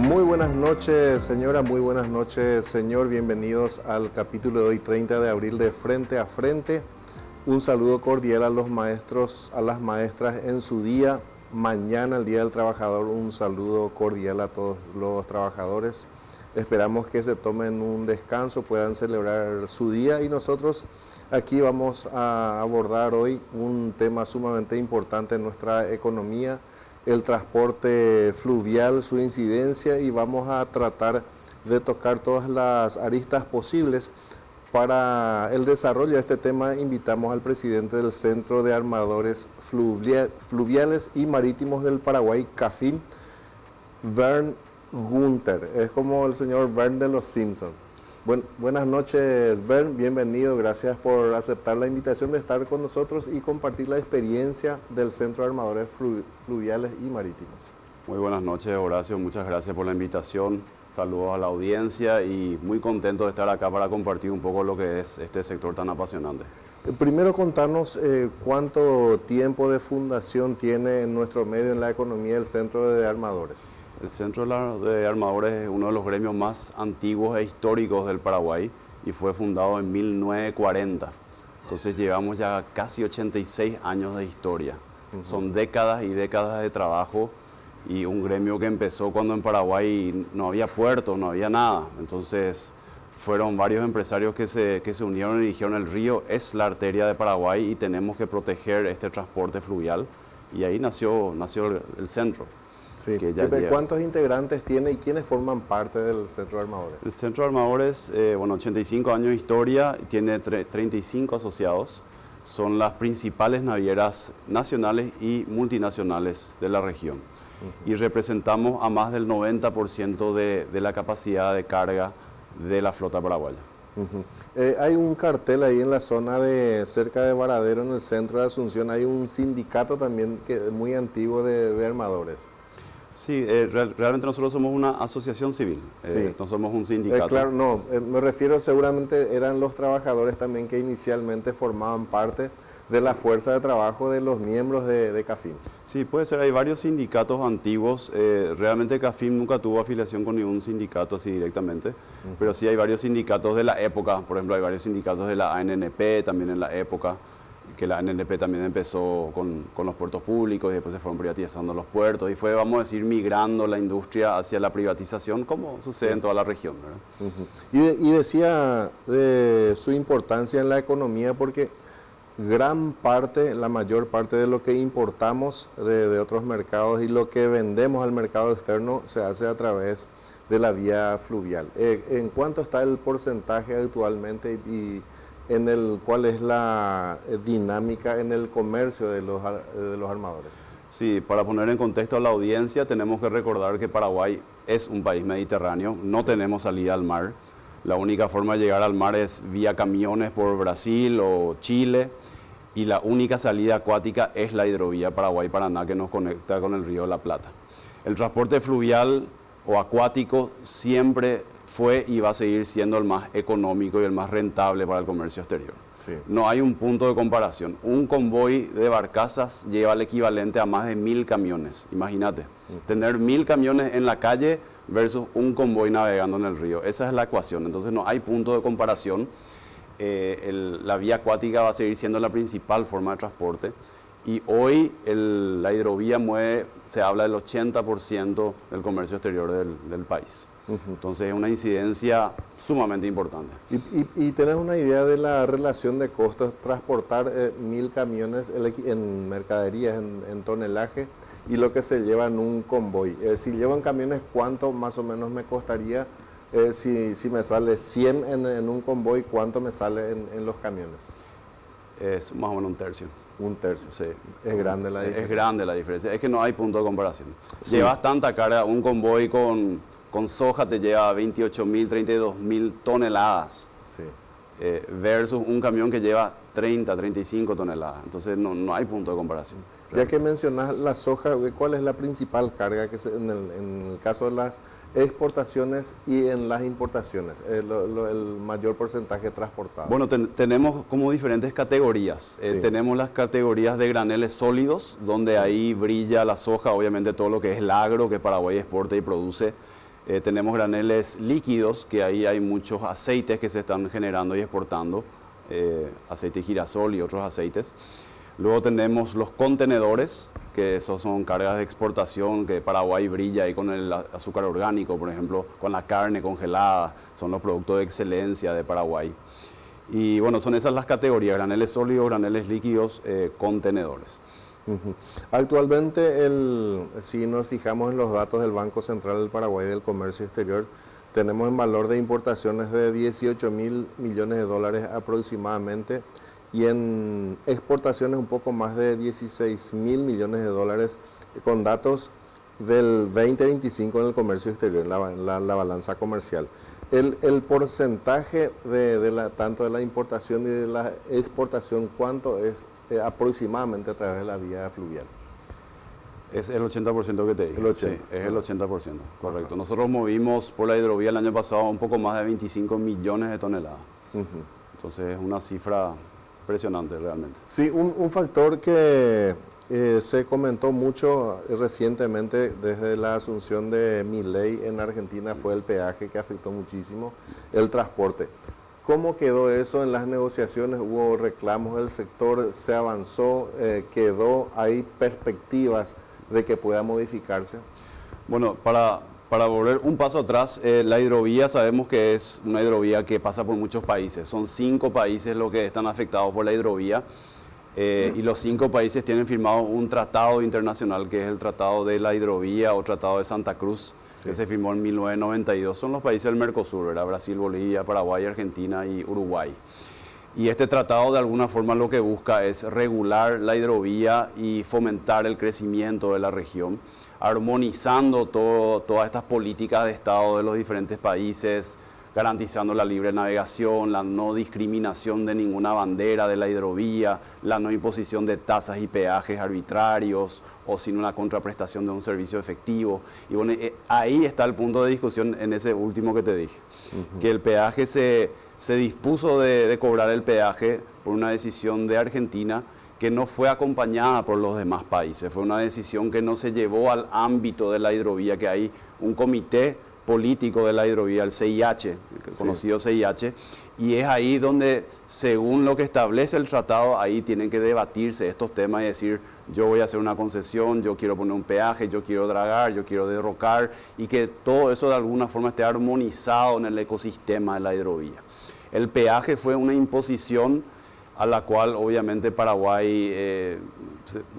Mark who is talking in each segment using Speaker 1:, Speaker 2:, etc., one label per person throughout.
Speaker 1: Muy buenas noches, señora, muy buenas noches, señor. Bienvenidos al capítulo de hoy, 30 de abril de Frente a Frente. Un saludo cordial a los maestros, a las maestras en su día. Mañana, el Día del Trabajador, un saludo cordial a todos los trabajadores. Esperamos que se tomen un descanso, puedan celebrar su día y nosotros aquí vamos a abordar hoy un tema sumamente importante en nuestra economía, el transporte fluvial, su incidencia, y vamos a tratar de tocar todas las aristas posibles. Para el desarrollo de este tema invitamos al presidente del Centro de Armadores Fluviales y Marítimos del Paraguay, CAFIM, Vern Gunther. Es como el señor Vern de los Simpsons. Buenas noches, Vern, bienvenido, gracias por aceptar la invitación de estar con nosotros y compartir la experiencia del Centro de Armadores Fluviales y Marítimos.
Speaker 2: Muy buenas noches, Horacio, muchas gracias por la invitación, saludos a la audiencia y muy contento de estar acá para compartir un poco lo que es este sector tan apasionante.
Speaker 1: Primero contarnos cuánto tiempo de fundación tiene en nuestro medio, en la economía, el Centro de Armadores.
Speaker 2: El Centro de Armadores es uno de los gremios más antiguos e históricos del Paraguay y fue fundado en 1940. Entonces llevamos ya casi 86 años de historia. Son décadas y décadas de trabajo y un gremio que empezó cuando en Paraguay no había puertos, no había nada. Entonces fueron varios empresarios que se unieron y dijeron: el río es la arteria de Paraguay y tenemos que proteger este transporte fluvial. Y ahí nació el centro.
Speaker 1: Sí. ¿Cuántos integrantes tiene y quiénes forman parte del Centro de Armadores?
Speaker 2: El Centro de Armadores, 85 años de historia, tiene 35 asociados. Son las principales navieras nacionales y multinacionales de la región. Y representamos a más del 90% de la capacidad de carga de la flota paraguaya.
Speaker 1: Hay un cartel ahí en la zona cerca de Varadero, en el centro de Asunción. Hay un sindicato también muy antiguo de armadores.
Speaker 2: Sí, realmente nosotros somos una asociación civil,
Speaker 1: sí.
Speaker 2: No somos un sindicato.
Speaker 1: Claro, no, me refiero, seguramente eran los trabajadores también que inicialmente formaban parte de la fuerza de trabajo de los miembros de CAFIM.
Speaker 2: Sí, puede ser, hay varios sindicatos antiguos. Realmente CAFIM nunca tuvo afiliación con ningún sindicato así directamente, pero sí hay varios sindicatos de la época. Por ejemplo, hay varios sindicatos de la ANNP también en la época, que la ANNP también empezó con los puertos públicos y después se fueron privatizando los puertos y fue, vamos a decir, migrando la industria hacia la privatización, como sucede en toda la región, ¿verdad?
Speaker 1: Y decía de su importancia en la economía porque la mayor parte de lo que importamos de otros mercados y lo que vendemos al mercado externo se hace a través de la vía fluvial. ¿En cuánto está el porcentaje actualmente y cuál es la dinámica en el comercio de los armadores?
Speaker 2: Sí, para poner en contexto a la audiencia, tenemos que recordar que Paraguay es un país mediterráneo, no tenemos salida al mar. La única forma de llegar al mar es vía camiones por Brasil o Chile, y la única salida acuática es la hidrovía Paraguay-Paraná, que nos conecta con el río de la Plata. El transporte fluvial o acuático siempre fue y va a seguir siendo el más económico y el más rentable para el comercio exterior.
Speaker 1: Sí.
Speaker 2: No hay un punto de comparación. Un convoy de barcazas lleva el equivalente a más de 1000 camiones. Imagínate, tener 1000 camiones en la calle versus un convoy navegando en el río. Esa es la ecuación. Entonces no hay punto de comparación. La vía acuática va a seguir siendo la principal forma de transporte. Y hoy la hidrovía se habla del 80% del comercio exterior del país. Entonces es una incidencia sumamente importante.
Speaker 1: ¿Y tenés una idea de la relación de costos transportar 1000 camiones en mercaderías, en tonelaje, y lo que se lleva en un convoy? Si llevan camiones, ¿cuánto más o menos me costaría? Si me sale 100 en un convoy, ¿cuánto me sale en los camiones?
Speaker 2: Es más o menos un tercio.
Speaker 1: Un tercio.
Speaker 2: Sí.
Speaker 1: Es grande la diferencia.
Speaker 2: Es grande la diferencia. Es que no hay punto de comparación.
Speaker 1: Sí.
Speaker 2: Llevas tanta carga, un convoy con soja te lleva 28.000, 32.000 toneladas.
Speaker 1: Sí.
Speaker 2: Versus un camión que lleva 30, 35 toneladas. Entonces no hay punto de comparación.
Speaker 1: Ya que mencionas la soja, ¿cuál es la principal carga en el caso de las exportaciones y en las importaciones? El mayor porcentaje transportado.
Speaker 2: Bueno, tenemos como diferentes categorías.
Speaker 1: Sí.
Speaker 2: Tenemos las categorías de graneles sólidos, donde ahí brilla la soja, obviamente todo lo que es el agro que Paraguay exporta y produce. Tenemos graneles líquidos, que ahí hay muchos aceites que se están generando y exportando, aceite de girasol y otros aceites. Luego tenemos los contenedores, que esos son cargas de exportación, que Paraguay brilla ahí con el azúcar orgánico, por ejemplo, con la carne congelada, son los productos de excelencia de Paraguay. Y bueno, son esas las categorías: graneles sólidos, graneles líquidos, contenedores.
Speaker 1: Actualmente, si nos fijamos en los datos del Banco Central del Paraguay del Comercio Exterior, tenemos en valor de importaciones de 18.000 millones de dólares aproximadamente, y en exportaciones un poco más de 16.000 millones de dólares, con datos del 2025 en el comercio exterior, la balanza comercial. El porcentaje tanto de la importación y de la exportación, ¿cuánto es aproximadamente a través de la vía fluvial?
Speaker 2: Es el 80% que te dije.
Speaker 1: El 80%.
Speaker 2: Sí, es el 80%, correcto. Nosotros movimos por la hidrovía el año pasado un poco más de 25 millones de toneladas. Entonces es una cifra impresionante realmente.
Speaker 1: Sí, un factor que se comentó mucho recientemente desde la asunción de Milei en Argentina fue el peaje, que afectó muchísimo el transporte. ¿Cómo quedó eso en las negociaciones? ¿Hubo reclamos del sector? ¿Se avanzó? ¿Hay perspectivas de que pueda modificarse?
Speaker 2: Bueno, para volver un paso atrás, la hidrovía sabemos que es una hidrovía que pasa por muchos países. Son 5 países los que están afectados por la hidrovía, y los 5 países tienen firmado un tratado internacional, que es el Tratado de la Hidrovía o Tratado de Santa Cruz, que se firmó en 1992. Son los países del Mercosur, ¿verdad? Brasil, Bolivia, Paraguay, Argentina y Uruguay. Y este tratado de alguna forma lo que busca es regular la hidrovía y fomentar el crecimiento de la región, armonizando todas estas políticas de Estado de los diferentes países, garantizando la libre navegación, la no discriminación de ninguna bandera de la hidrovía, la no imposición de tasas y peajes arbitrarios o sin una contraprestación de un servicio efectivo. Y bueno, ahí está el punto de discusión en ese último que te dije, que el peaje se dispuso de cobrar el peaje por una decisión de Argentina que no fue acompañada por los demás países. Fue una decisión que no se llevó al ámbito de la hidrovía, que hay un comité político de la hidrovía, el CIH, el conocido CIH, y es ahí donde, según lo que establece el tratado, ahí tienen que debatirse estos temas y decir: yo voy a hacer una concesión, yo quiero poner un peaje, yo quiero dragar, yo quiero derrocar, y que todo eso de alguna forma esté armonizado en el ecosistema de la hidrovía. El peaje fue una imposición a la cual obviamente Paraguay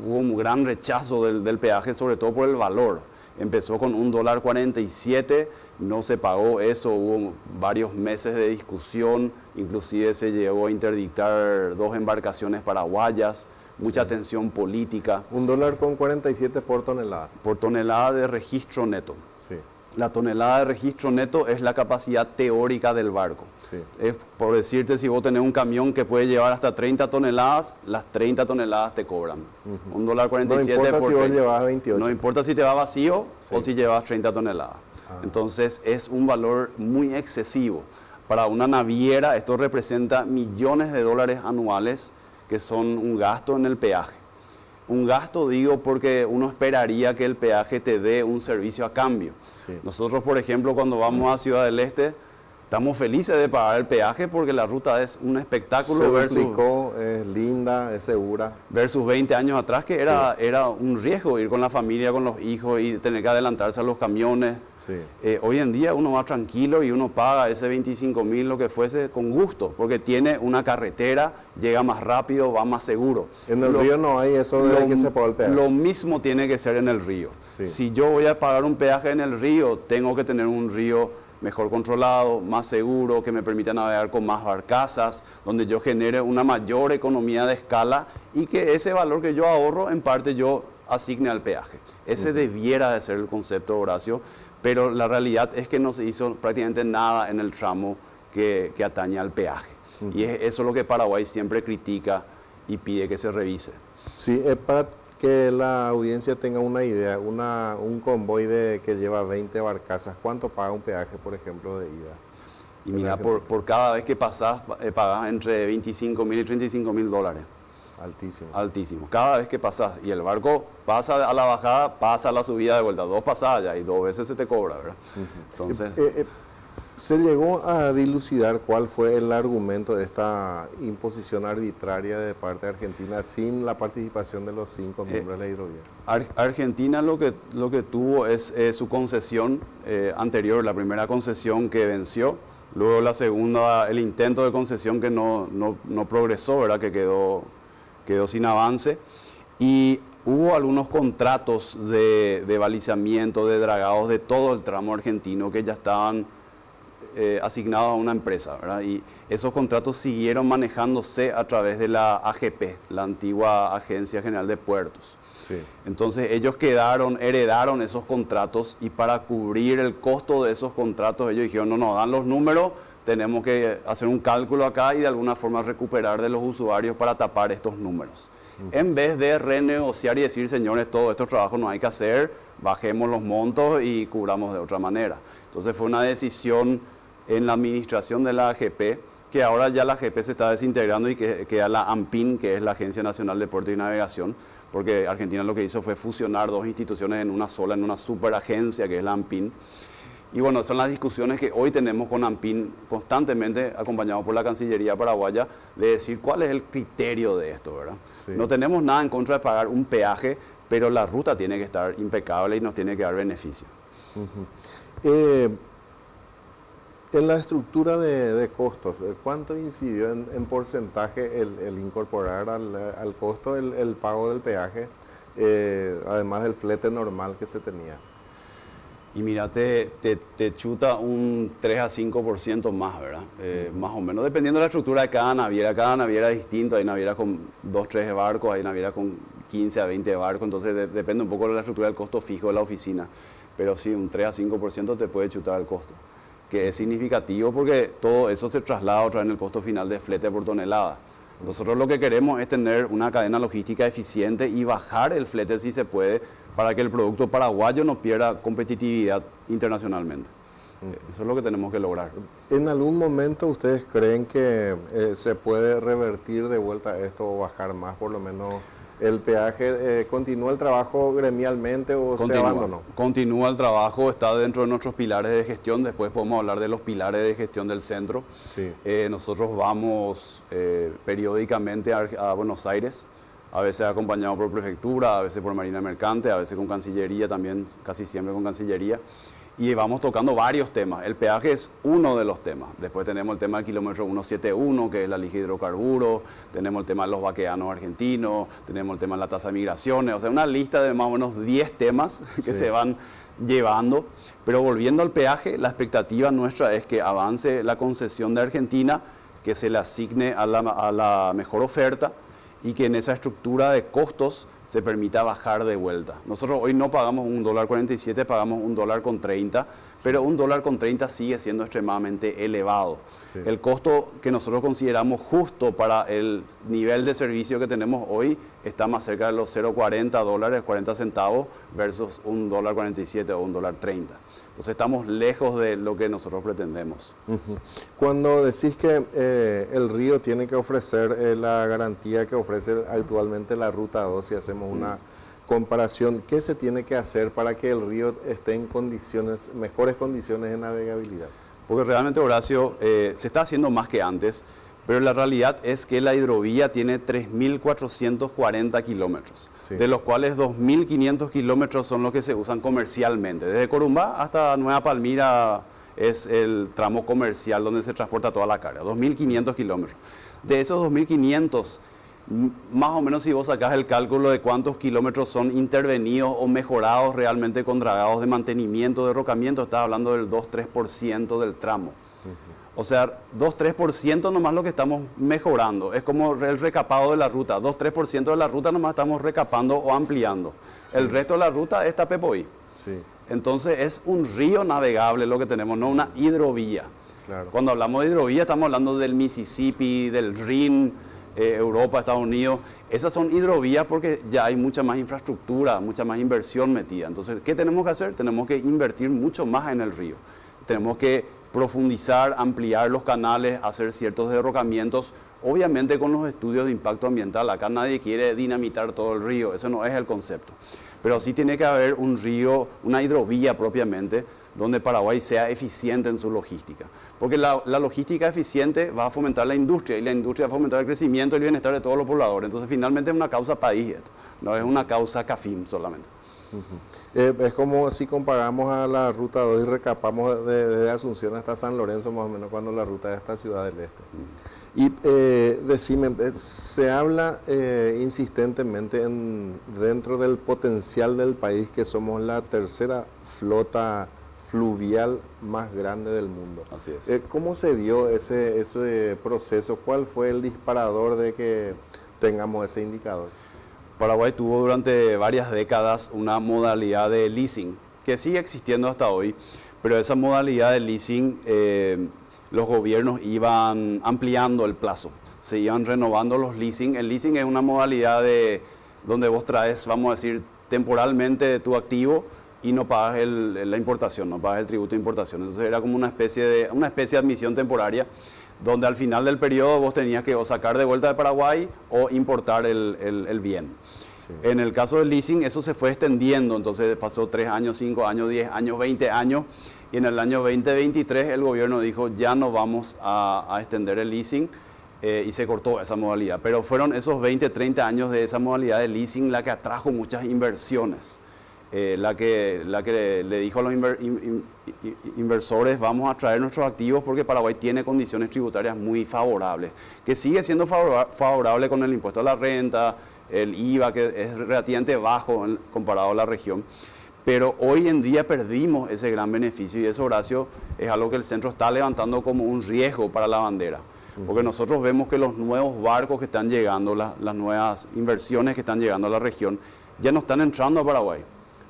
Speaker 2: hubo un gran rechazo del peaje, sobre todo por el valor. Empezó con $1.47, no se pagó eso, hubo varios meses de discusión, inclusive se llegó a interdictar 2 embarcaciones paraguayas, mucha tensión política.
Speaker 1: $1.47 por tonelada.
Speaker 2: Por tonelada de registro neto.
Speaker 1: Sí.
Speaker 2: La tonelada de registro neto es la capacidad teórica del barco.
Speaker 1: Sí.
Speaker 2: Es por decirte, si vos tenés un camión que puede llevar hasta 30 toneladas, las 30 toneladas te cobran. $1.47
Speaker 1: no importa
Speaker 2: por
Speaker 1: si vos llevas 28.
Speaker 2: No importa si te va vacío o si llevas 30 toneladas. Entonces es un valor muy excesivo. Para una naviera esto representa millones de dólares anuales, que son un gasto en el peaje. Un gasto, digo, porque uno esperaría que el peaje te dé un servicio a cambio.
Speaker 1: Sí.
Speaker 2: Nosotros, por ejemplo, cuando vamos a Ciudad del Este, estamos felices de pagar el peaje porque la ruta es un espectáculo
Speaker 1: es linda, es segura.
Speaker 2: Versus 20 años atrás, que era un riesgo ir con la familia, con los hijos y tener que adelantarse a los camiones.
Speaker 1: Sí.
Speaker 2: Hoy en día uno va tranquilo y uno paga ese 25.000, lo que fuese, con gusto, porque tiene una carretera, llega más rápido, va más seguro.
Speaker 1: En el río no hay eso de que se paga el peaje.
Speaker 2: Lo mismo tiene que ser en el río.
Speaker 1: Sí.
Speaker 2: Si yo voy a pagar un peaje en el río, tengo que tener un río mejor controlado, más seguro, que me permita navegar con más barcazas, donde yo genere una mayor economía de escala y que ese valor que yo ahorro, en parte yo asigne al peaje. Ese debiera de ser el concepto, Horacio, pero la realidad es que no se hizo prácticamente nada en el tramo que atañe al peaje. Y es eso lo que Paraguay siempre critica y pide que se revise.
Speaker 1: Sí, para que la audiencia tenga una idea, un convoy que lleva 20 barcazas, ¿cuánto paga un peaje, por ejemplo, de ida?
Speaker 2: Y mira, por cada vez que pasás, pagás entre $25.000 y $35.000.
Speaker 1: Altísimo.
Speaker 2: Altísimo. Cada vez que pasas y el barco pasa a la bajada, pasa a la subida de vuelta, 2 pasadas ya y 2 veces se te cobra, ¿verdad? Entonces...
Speaker 1: ¿Se llegó a dilucidar cuál fue el argumento de esta imposición arbitraria de parte de Argentina sin la participación de los 5 miembros de la hidrovía?
Speaker 2: Argentina lo que tuvo es su concesión anterior, la primera concesión que venció, luego la segunda, el intento de concesión que no progresó, ¿verdad? Que quedó sin avance, y hubo algunos contratos de balizamiento, de dragados de todo el tramo argentino que ya estaban asignados a una empresa, ¿verdad? Y esos contratos siguieron manejándose a través de la AGP, la antigua Agencia General de Puertos.
Speaker 1: Sí.
Speaker 2: Entonces ellos heredaron esos contratos, y para cubrir el costo de esos contratos ellos dijeron, no nos dan los números, tenemos que hacer un cálculo acá y de alguna forma recuperar de los usuarios para tapar estos números. En vez de renegociar y decir, señores, todos estos trabajos no hay que hacer, bajemos los montos y cubramos de otra manera. Entonces fue una decisión en la administración de la AGP, que ahora ya la AGP se está desintegrando y que queda la ANPIN, que es la Agencia Nacional de Puertos y Navegación, porque Argentina lo que hizo fue fusionar 2 instituciones en una sola, en una superagencia que es la ANPIN. Y bueno, son las discusiones que hoy tenemos con ANPIN constantemente, acompañados por la Cancillería paraguaya, de decir cuál es el criterio de esto, ¿verdad? Sí. No tenemos nada en contra de pagar un peaje, pero la ruta tiene que estar impecable y nos tiene que dar beneficio.
Speaker 1: En la estructura de costos, ¿cuánto incidió en porcentaje el incorporar al costo el pago del peaje, además del flete normal que se tenía?
Speaker 2: Y mira, te chuta un 3 a 5% más, ¿verdad? Más o menos, dependiendo de la estructura de cada naviera es distinto, hay navieras con 2, 3 barcos, hay navieras con 15 a 20 barcos, entonces depende un poco de la estructura del costo fijo de la oficina, pero sí, un 3 a 5% te puede chutar el costo, que es significativo porque todo eso se traslada otra vez en el costo final de flete por tonelada. Nosotros lo que queremos es tener una cadena logística eficiente y bajar el flete si se puede, para que el producto paraguayo no pierda competitividad internacionalmente. Eso es lo que tenemos que lograr.
Speaker 1: ¿En algún momento ustedes creen que se puede revertir de vuelta esto o bajar más, por lo menos el peaje? ¿Continúa el trabajo gremialmente o se abandonó?
Speaker 2: Continúa el trabajo, está dentro de nuestros pilares de gestión. Después podemos hablar de los pilares de gestión del centro.
Speaker 1: Sí.
Speaker 2: Nosotros vamos periódicamente a Buenos Aires, a veces acompañado por prefectura, a veces por Marina Mercante, a veces con Cancillería también, casi siempre con Cancillería. Y vamos tocando varios temas. El peaje es uno de los temas. Después tenemos el tema del kilómetro 171, que es la lija de hidrocarburos. Tenemos el tema de los vaqueanos argentinos. Tenemos el tema de la tasa de migraciones. O sea, una lista de más o menos 10 temas que se van llevando. Pero volviendo al peaje, la expectativa nuestra es que avance la concesión de Argentina, que se le asigne a la mejor oferta, y que en esa estructura de costos se permita bajar de vuelta. Nosotros hoy no pagamos $1.47, pagamos $1.30, pero $1.30 sigue siendo extremadamente elevado.
Speaker 1: Sí.
Speaker 2: El costo que nosotros consideramos justo para el nivel de servicio que tenemos hoy está más cerca de los $0.40, 40 centavos, versus $1.47 o $1.30. Entonces estamos lejos de lo que nosotros pretendemos.
Speaker 1: Cuando decís que el río tiene que ofrecer la garantía que ofrece actualmente la Ruta 2, si hacemos una comparación, ¿qué se tiene que hacer para que el río esté en mejores condiciones de navegabilidad?
Speaker 2: Porque realmente, Horacio, se está haciendo más que antes, pero la realidad es que la hidrovía tiene 3.440 kilómetros,
Speaker 1: sí,
Speaker 2: de los cuales 2.500 kilómetros son los que se usan comercialmente. Desde Corumbá hasta Nueva Palmira es el tramo comercial donde se transporta toda la carga, 2.500 kilómetros. De esos 2.500, más o menos si vos sacás el cálculo de cuántos kilómetros son intervenidos o mejorados realmente con dragados de mantenimiento, de derrocamiento, estás hablando del 2-3% del tramo. O sea, 2-3% nomás lo que estamos mejorando. Es como el recapado de la ruta. 2-3% de la ruta nomás estamos recapando o ampliando. Sí. El resto de la ruta es Tapepoí.
Speaker 1: Sí.
Speaker 2: Entonces es un río navegable lo que tenemos, no una hidrovía.
Speaker 1: Claro.
Speaker 2: Cuando hablamos de hidrovía estamos hablando del Mississippi, del Rin, Europa, Estados Unidos. Esas son hidrovías porque ya hay mucha más infraestructura, mucha más inversión metida. Entonces, ¿qué tenemos que hacer? Tenemos que invertir mucho más en el río. Tenemos que profundizar, ampliar los canales, hacer ciertos derrocamientos obviamente con los estudios de impacto ambiental. Acá nadie quiere dinamitar todo el río, eso no es el concepto. Pero sí tiene que haber un río, una hidrovía propiamente, donde Paraguay sea eficiente en su logística. Porque la logística eficiente va a fomentar la industria, y la industria va a fomentar el crecimiento y el bienestar de todos los pobladores. Entonces, finalmente es una causa país esto, no es una causa CAFIM solamente.
Speaker 1: Es como si comparamos a la ruta 2 y recapamos desde Asunción hasta San Lorenzo, más o menos, cuando la ruta de esta ciudad del este. Y decime, se habla insistentemente dentro del potencial del país, que somos la tercera flota fluvial más grande del mundo.
Speaker 2: Así es.
Speaker 1: ¿Cómo se dio ese proceso? ¿Cuál fue el disparador de que tengamos ese indicador?
Speaker 2: Paraguay tuvo durante varias décadas una modalidad de leasing, que sigue existiendo hasta hoy, pero esa modalidad de leasing, los gobiernos iban ampliando el plazo, se iban renovando los leasing. El leasing es una modalidad donde vos traes, vamos a decir, temporalmente tu activo y no pagas la importación, no pagas el tributo de importación. Entonces era como una especie de admisión temporaria, donde al final del periodo vos tenías que o sacar de vuelta de Paraguay o importar el bien. Sí. En el caso del leasing eso se fue extendiendo, entonces pasó 3 años, 5 años, 10 años, 20 años, y en el año 2023 el gobierno dijo ya no vamos a extender el leasing, y se cortó esa modalidad. Pero fueron esos 20, 30 años de esa modalidad de leasing la que atrajo muchas inversiones. La que le dijo a los inversores, vamos a traer nuestros activos porque Paraguay tiene condiciones tributarias muy favorables, que sigue siendo favorable con el impuesto a la renta, el IVA, que es relativamente bajo comparado a la región. Pero hoy en día perdimos ese gran beneficio, y eso, Horacio, es algo que el centro está levantando como un riesgo para la bandera. Porque nosotros vemos que los nuevos barcos que están llegando, las nuevas inversiones que están llegando a la región, ya no están entrando a Paraguay.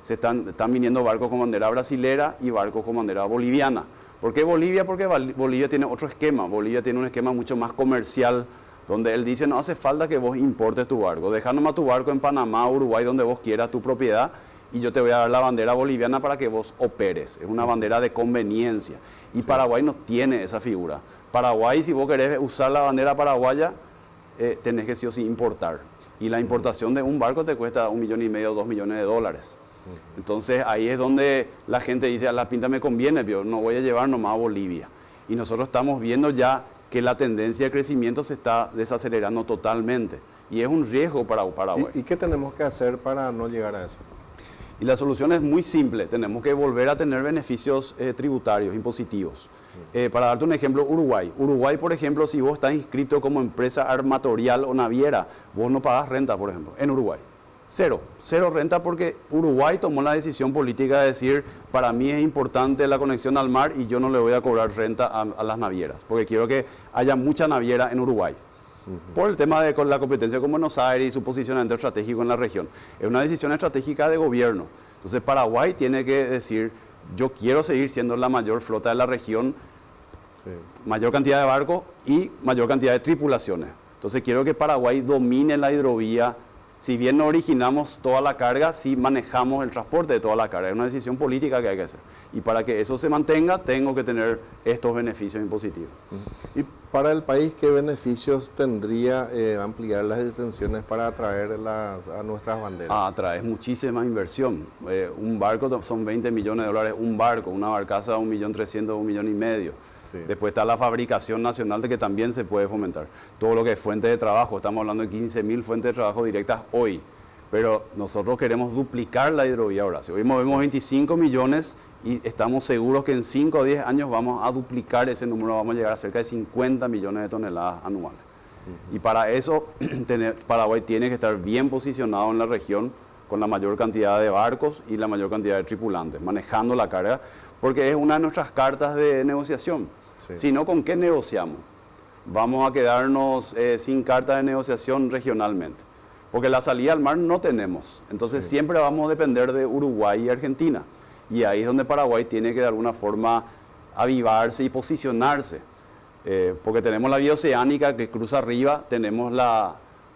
Speaker 2: Están viniendo barcos con bandera brasilera y barcos con bandera boliviana. ¿Por qué Bolivia? Porque Bolivia tiene otro esquema. Bolivia tiene un esquema mucho más comercial, donde él dice, no hace falta que vos importes tu barco. Deja nomás tu barco en Panamá, Uruguay, donde vos quieras, tu propiedad, y yo te voy a dar la bandera boliviana para que vos operes. Es una bandera de conveniencia. Y sí. Paraguay no tiene esa figura. Paraguay, si vos querés usar la bandera paraguaya, tenés que sí o sí importar. Y la importación de un barco te cuesta $1,5 millones, $2 millones. Entonces ahí es donde la gente dice, a la pinta me conviene, yo no voy a llevar nomás a Bolivia. Y nosotros estamos viendo ya que la tendencia de crecimiento se está desacelerando totalmente. Y es un riesgo para Paraguay.
Speaker 1: ¿Y qué tenemos que hacer para no llegar a eso?
Speaker 2: Y la solución es muy simple, tenemos que volver a tener beneficios tributarios, impositivos. Para darte un ejemplo, Uruguay. Uruguay, por ejemplo, si vos estás inscrito como empresa armatorial o naviera, vos no pagás renta, por ejemplo, en Uruguay. Cero renta, porque Uruguay tomó la decisión política de decir, para mí es importante la conexión al mar y yo no le voy a cobrar renta a las navieras, porque quiero que haya mucha naviera en Uruguay. Por el tema de la competencia con Buenos Aires y su posicionamiento estratégico en la región. Es una decisión estratégica de gobierno. Entonces Paraguay tiene que decir, yo quiero seguir siendo la mayor flota de la región, sí. Mayor cantidad de barcos y mayor cantidad de tripulaciones. Entonces quiero que Paraguay domine la hidrovía. Si bien no originamos toda la carga, sí manejamos el transporte de toda la carga. Es una decisión política que hay que hacer. Y para que eso se mantenga, tengo que tener estos beneficios impositivos.
Speaker 1: ¿Y para el país qué beneficios tendría ampliar las exenciones para atraer a nuestras banderas?
Speaker 2: Atraer muchísima inversión. Un barco son $20 millones, un barco, una barcaza 1.300.000, $1,5 millones. Sí. Después está la fabricación nacional, de que también se puede fomentar. Todo lo que es fuente de trabajo, estamos hablando de 15.000 fuentes de trabajo directas hoy. Pero nosotros queremos duplicar la hidrovía, Horacio. Hoy movemos 25 millones y estamos seguros que en 5 o 10 años vamos a duplicar ese número, vamos a llegar a cerca de 50 millones de toneladas anuales. Y para eso Paraguay tiene que estar bien posicionado en la región, con la mayor cantidad de barcos y la mayor cantidad de tripulantes, manejando la carga, porque es una de nuestras cartas de negociación. Sí. Si no, ¿con qué negociamos? Vamos a quedarnos sin carta de negociación regionalmente, porque la salida al mar no tenemos. Entonces sí. Siempre vamos a depender de Uruguay y Argentina. Y ahí es donde Paraguay tiene que de alguna forma avivarse y posicionarse. Porque tenemos la vía oceánica que cruza arriba, tenemos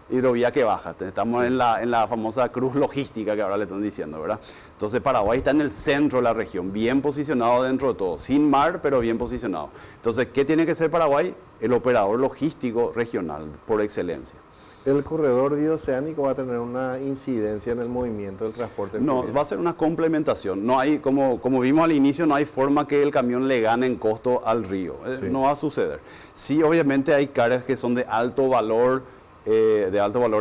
Speaker 2: hidrovía que baja. Estamos en la famosa cruz logística que ahora le están diciendo, ¿verdad? Entonces Paraguay está en el centro de la región, bien posicionado dentro de todo, sin mar, pero bien posicionado. Entonces, ¿qué tiene que ser Paraguay? El operador logístico regional por excelencia.
Speaker 1: ¿El corredor bioceánico va a tener una incidencia en el movimiento del transporte?
Speaker 2: No, va a ser una complementación. No hay, como vimos al inicio, no hay forma que el camión le gane en costo al río.
Speaker 1: Sí.
Speaker 2: No va a suceder. Sí, obviamente hay cargas que son de alto valor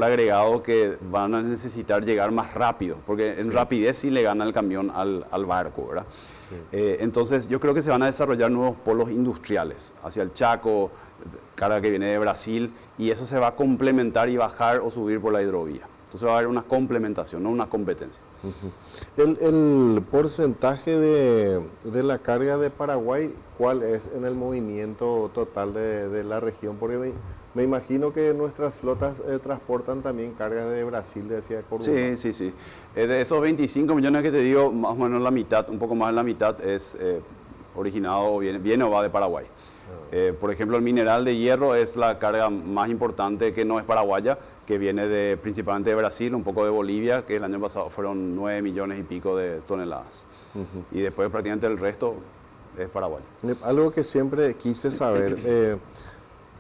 Speaker 2: agregado que van a necesitar llegar más rápido, porque en rapidez sí le gana el camión al barco, ¿verdad?
Speaker 1: Sí.
Speaker 2: Entonces yo creo que se van a desarrollar nuevos polos industriales hacia el Chaco, carga que viene de Brasil, y eso se va a complementar y bajar o subir por la hidrovía. Entonces va a haber una complementación, no una competencia.
Speaker 1: El porcentaje de la carga de Paraguay, ¿cuál es en el movimiento total de la región? Porque me imagino que nuestras flotas transportan también cargas de Brasil, decía Corumba.
Speaker 2: Sí. De esos 25 millones que te digo, más o menos la mitad, un poco más de la mitad es originado, viene o va de Paraguay. Por ejemplo, el mineral de hierro es la carga más importante que no es paraguaya, que viene principalmente de Brasil, un poco de Bolivia, que el año pasado fueron 9 millones y pico de toneladas. Y después prácticamente el resto es Paraguay.
Speaker 1: Algo que siempre quise saber,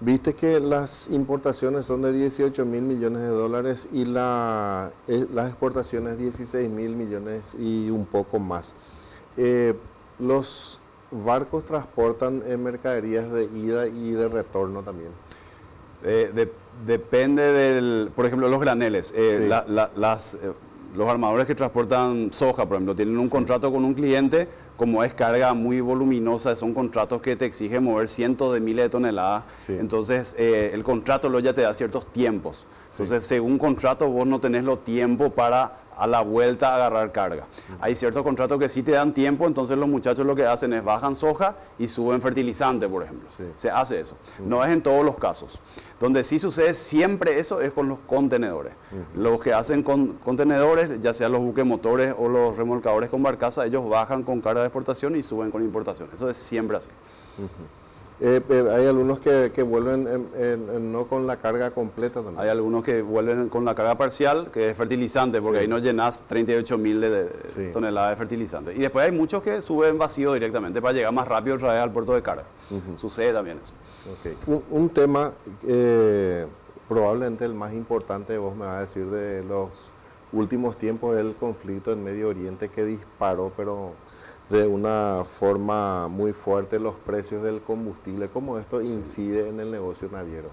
Speaker 1: viste que las importaciones son de 18 mil millones de dólares y las exportaciones 16 mil millones y un poco más. Los barcos transportan mercaderías de ida y de retorno también.
Speaker 2: Depende por ejemplo, los graneles.
Speaker 1: Sí.
Speaker 2: Los armadores que transportan soja, por ejemplo, tienen un contrato con un cliente, como es carga muy voluminosa, son contratos que te exigen mover cientos de miles de toneladas.
Speaker 1: Sí.
Speaker 2: Entonces, el contrato ya te da ciertos tiempos. Entonces, según contrato, vos no tenés los tiempos para a la vuelta agarrar carga. Hay ciertos contratos que sí te dan tiempo, entonces los muchachos lo que hacen es bajan soja y suben fertilizante, por ejemplo.
Speaker 1: Sí.
Speaker 2: Se hace eso. No es en todos los casos. Donde sí sucede siempre eso es con los contenedores. Los que hacen contenedores, ya sea los buques motores o los remolcadores con barcaza, ellos bajan con carga de exportación y suben con importación. Eso es siempre así.
Speaker 1: Hay algunos que vuelven no con la carga completa también.
Speaker 2: Hay algunos que vuelven con la carga parcial, que es fertilizante, porque ahí no llenas 38 mil toneladas de fertilizante. Y después hay muchos que suben vacío directamente para llegar más rápido otra vez al puerto de carga. Sucede también eso.
Speaker 1: Okay. Un tema, probablemente el más importante, vos me vas a decir, de los últimos tiempos, es el conflicto en Medio Oriente que disparó, pero de una forma muy fuerte, los precios del combustible. ¿Cómo esto incide en el negocio naviero?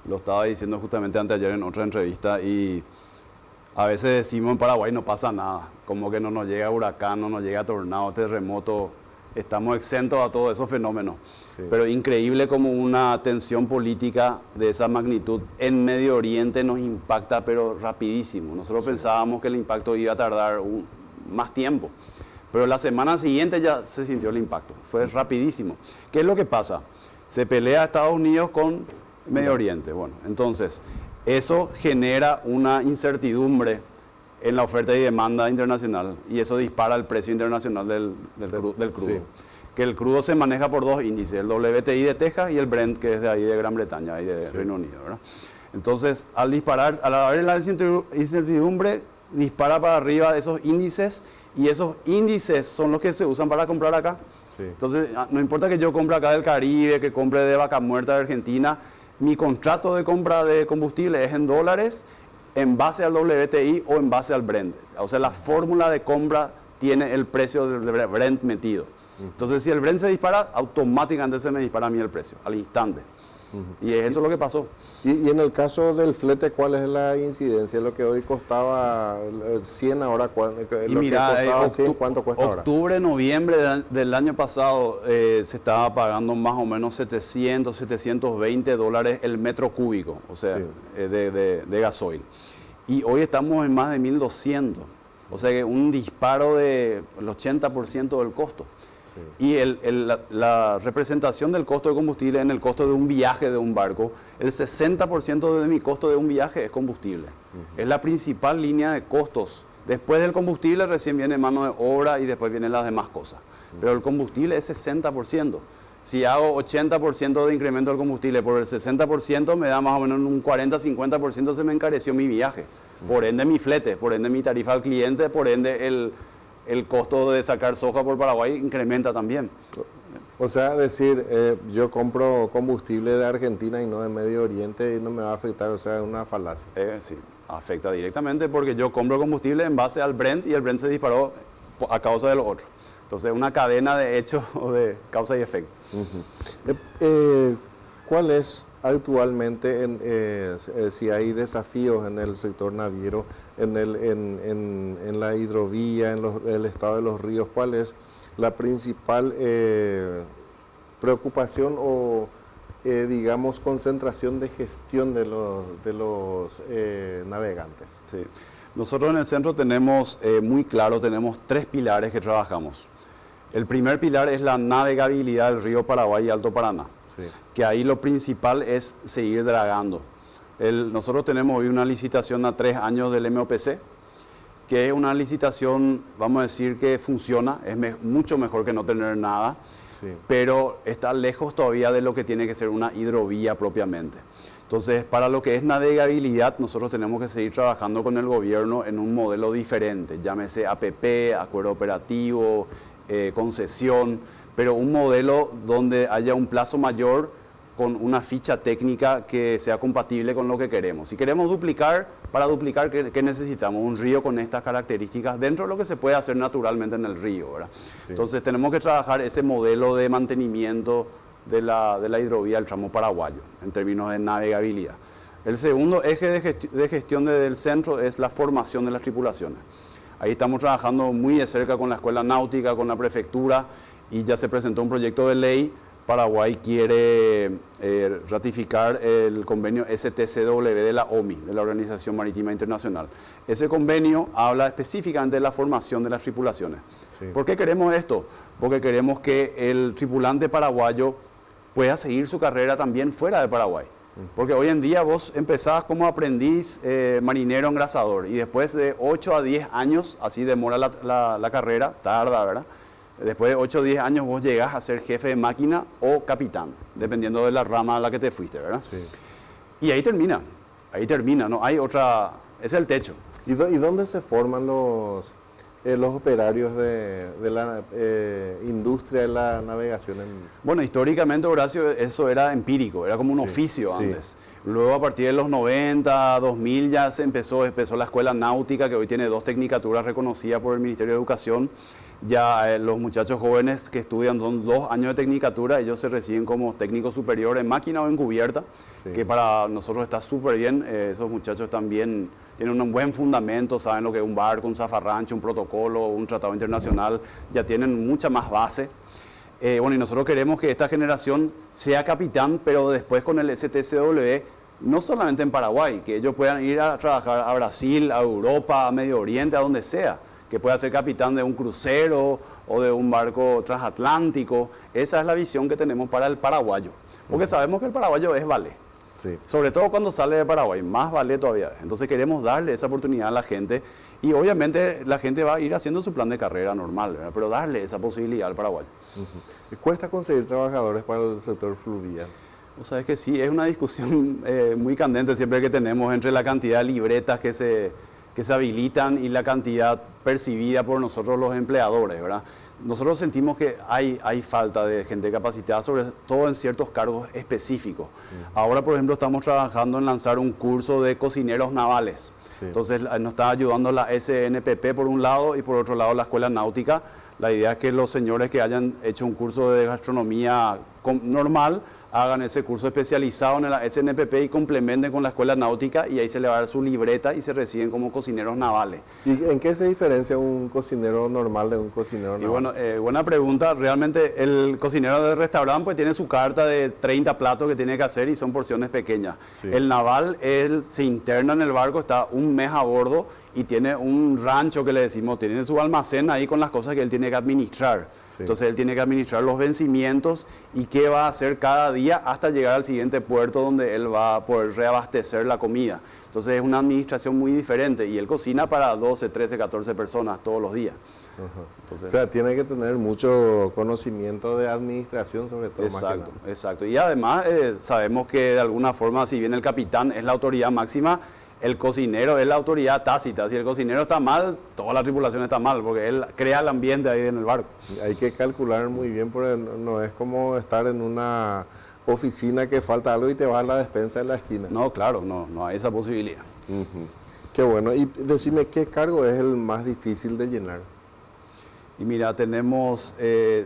Speaker 2: Lo estaba diciendo justamente anteayer en otra entrevista, y a veces decimos en Paraguay no pasa nada, como que no nos llega huracán, no nos llega tornado, terremoto, estamos exentos a todos esos fenómenos. Sí. Pero increíble como una tensión política de esa magnitud en Medio Oriente nos impacta, pero rapidísimo. Nosotros pensábamos que el impacto iba a tardar más tiempo. Pero la semana siguiente ya se sintió el impacto, fue rapidísimo. ¿Qué es lo que pasa? Se pelea Estados Unidos con Medio Oriente. Bueno, entonces eso genera una incertidumbre en la oferta y demanda internacional, y eso dispara el precio internacional del crudo. Sí. Que el crudo se maneja por dos índices, el WTI de Texas y el Brent, que es de ahí de Gran Bretaña y de Reino Unido, ¿verdad? Entonces, al haber la incertidumbre, dispara para arriba esos índices, y esos índices son los que se usan para comprar acá. Sí. Entonces, no importa que yo compre acá del Caribe, que compre de Vaca Muerta de Argentina, mi contrato de compra de combustible es en dólares en base al WTI o en base al Brent. O sea, la fórmula de compra tiene el precio del Brent metido. Entonces, si el Brent se dispara, automáticamente se me dispara a mí el precio, al instante. Y eso es lo que pasó.
Speaker 1: Y en el caso del flete, ¿cuál es la incidencia? Lo que hoy costaba 100, ahora ¿cuánto cuesta ahora?
Speaker 2: Octubre, noviembre del año pasado se estaba pagando más o menos 700, 720 dólares el metro cúbico, o sea, de gasoil. Y hoy estamos en más de 1.200. O sea que un disparo del 80% del costo. Sí. Y la representación del costo de combustible en el costo de un viaje de un barco, el 60% de mi costo de un viaje es combustible. Es la principal línea de costos. Después del combustible recién viene mano de obra y después vienen las demás cosas. Pero el combustible es 60%. Si hago 80% de incremento del combustible por el 60%, me da más o menos un 40-50% se me encareció mi viaje. Por ende mi flete, por ende mi tarifa al cliente, por ende el costo de sacar soja por Paraguay incrementa también.
Speaker 1: O sea, decir, yo compro combustible de Argentina y no de Medio Oriente y no me va a afectar, o sea, es una falacia.
Speaker 2: Sí, afecta directamente porque yo compro combustible en base al Brent y el Brent se disparó a causa de los otros. Entonces, una cadena de hechos o de causa y efecto.
Speaker 1: ¿Cuál es actualmente, si hay desafíos en el sector naviero, en la hidrovía, el estado de los ríos? ¿Cuál es la principal preocupación o, digamos, concentración de gestión de los navegantes?
Speaker 2: Sí. Nosotros en el centro tenemos muy claro, tenemos 3 pilares que trabajamos. El primer pilar es la navegabilidad del río Paraguay y Alto Paraná,
Speaker 1: Sí.
Speaker 2: que ahí lo principal es seguir dragando. Nosotros tenemos hoy una licitación a 3 años del MOPC, que es una licitación, vamos a decir, que funciona, es mucho mejor que no tener nada,
Speaker 1: Sí.
Speaker 2: pero está lejos todavía de lo que tiene que ser una hidrovía propiamente. Entonces, para lo que es navegabilidad, nosotros tenemos que seguir trabajando con el gobierno en un modelo diferente, llámese APP, acuerdo operativo, concesión, pero un modelo donde haya un plazo mayor con una ficha técnica que sea compatible con lo que queremos. Si queremos duplicar, para duplicar, ¿qué necesitamos? Un río con estas características dentro de lo que se puede hacer naturalmente en el río, ¿verdad?
Speaker 1: Sí.
Speaker 2: Entonces tenemos que trabajar ese modelo de mantenimiento de la hidrovía del tramo paraguayo, en términos de navegabilidad. El segundo eje de gestión del centro es la formación de las tripulaciones. Ahí estamos trabajando muy de cerca con la Escuela Náutica, con la Prefectura, y ya se presentó un proyecto de ley. Paraguay quiere ratificar el convenio STCW de la OMI, de la Organización Marítima Internacional. Ese convenio habla específicamente de la formación de las tripulaciones.
Speaker 1: Sí.
Speaker 2: ¿Por qué queremos esto? Porque queremos que el tripulante paraguayo pueda seguir su carrera también fuera de Paraguay. Porque hoy en día vos empezás como aprendiz marinero engrasador y después de 8 a 10 años, así demora la carrera, tarda, ¿verdad? Después de 8 o 10 años vos llegás a ser jefe de máquina o capitán, dependiendo de la rama a la que te fuiste, ¿verdad?
Speaker 1: Sí.
Speaker 2: Y ahí termina, no hay otra, es el techo.
Speaker 1: ¿Y dónde se forman los operarios de la industria de la navegación?
Speaker 2: Bueno, históricamente, Horacio, eso era empírico, era como un oficio
Speaker 1: sí.
Speaker 2: antes. Luego, a partir de los 90, 2000, ya empezó la escuela náutica, que hoy tiene 2 tecnicaturas reconocidas por el Ministerio de Educación. Ya los muchachos jóvenes que estudian son 2 años de tecnicatura, ellos se reciben como técnico superior en máquina o en cubierta,
Speaker 1: Sí.
Speaker 2: que para nosotros está súper bien. Esos muchachos también tienen un buen fundamento, saben lo que es un barco, un zafarrancho, un protocolo, un tratado internacional, ya tienen mucha más base. Bueno, y nosotros queremos que esta generación sea capitán, pero después con el STCW, no solamente en Paraguay, que ellos puedan ir a trabajar a Brasil, a Europa, a Medio Oriente, a donde sea, que pueda ser capitán de un crucero o de un barco transatlántico. Esa es la visión que tenemos para el paraguayo, porque sabemos que el paraguayo es vale.
Speaker 1: Sí.
Speaker 2: Sobre todo cuando sale de Paraguay, más vale todavía. Entonces queremos darle esa oportunidad a la gente y obviamente la gente va a ir haciendo su plan de carrera normal, ¿verdad? Pero darle esa posibilidad al paraguayo.
Speaker 1: ¿Cuesta conseguir trabajadores para el sector fluvial?
Speaker 2: O sea, es que sí, es una discusión muy candente siempre que tenemos entre la cantidad de libretas que se habilitan y la cantidad percibida por nosotros los empleadores, ¿verdad? Nosotros sentimos que hay falta de gente capacitada, sobre todo en ciertos cargos específicos. Ahora, por ejemplo, estamos trabajando en lanzar un curso de cocineros navales.
Speaker 1: Sí.
Speaker 2: Entonces, nos está ayudando la SNPP por un lado y por otro lado la Escuela Náutica. La idea es que los señores que hayan hecho un curso de gastronomía normal hagan ese curso especializado en la SNPP y complementen con la escuela náutica y ahí se le va a dar su libreta y se reciben como cocineros navales.
Speaker 1: ¿Y en qué se diferencia un cocinero normal de un cocinero naval?
Speaker 2: Y bueno, buena pregunta. Realmente el cocinero del restaurante pues tiene su carta de 30 platos que tiene que hacer y son porciones pequeñas.
Speaker 1: Sí.
Speaker 2: El naval, él se interna en el barco, está un mes a bordo y tiene un rancho que le decimos, tiene su almacén ahí con las cosas que él tiene que administrar.
Speaker 1: Sí.
Speaker 2: Entonces él tiene que administrar los vencimientos y qué va a hacer cada día hasta llegar al siguiente puerto donde él va a poder reabastecer la comida. Entonces es una administración muy diferente y él cocina para 12, 13, 14 personas todos los días.
Speaker 1: Entonces, o sea, tiene que tener mucho conocimiento de administración, sobre todo.
Speaker 2: Exacto, exacto. Y además sabemos que de alguna forma, si bien el capitán es la autoridad máxima, el cocinero es la autoridad tácita. Si el cocinero está mal, toda la tripulación está mal, porque él crea el ambiente ahí en el barco.
Speaker 1: Hay que calcular muy bien, porque no es como estar en una oficina que falta algo y te vas a la despensa en la esquina.
Speaker 2: No, claro, no hay esa posibilidad.
Speaker 1: Qué bueno. Y decime, ¿qué cargo es el más difícil de llenar?
Speaker 2: Y mira, tenemos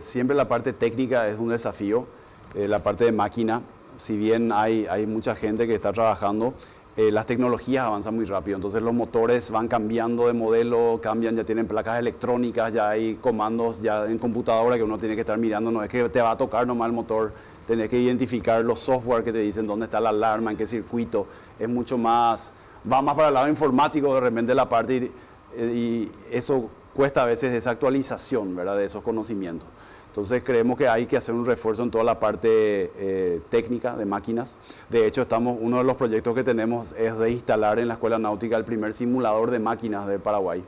Speaker 2: siempre la parte técnica es un desafío, la parte de máquina, si bien hay mucha gente que está trabajando, las tecnologías avanzan muy rápido, entonces los motores van cambiando de modelo, cambian, ya tienen placas electrónicas, ya hay comandos ya en computadora que uno tiene que estar mirando, no es que te va a tocar nomás el motor, tenés que identificar los software que te dicen dónde está la alarma, en qué circuito, es mucho más, va más para el lado informático de repente la parte y eso cuesta a veces esa actualización, ¿verdad?, de esos conocimientos. Entonces creemos que hay que hacer un refuerzo en toda la parte técnica de máquinas. De hecho, uno de los proyectos que tenemos es de instalar en la Escuela Náutica el primer simulador de máquinas de Paraguay,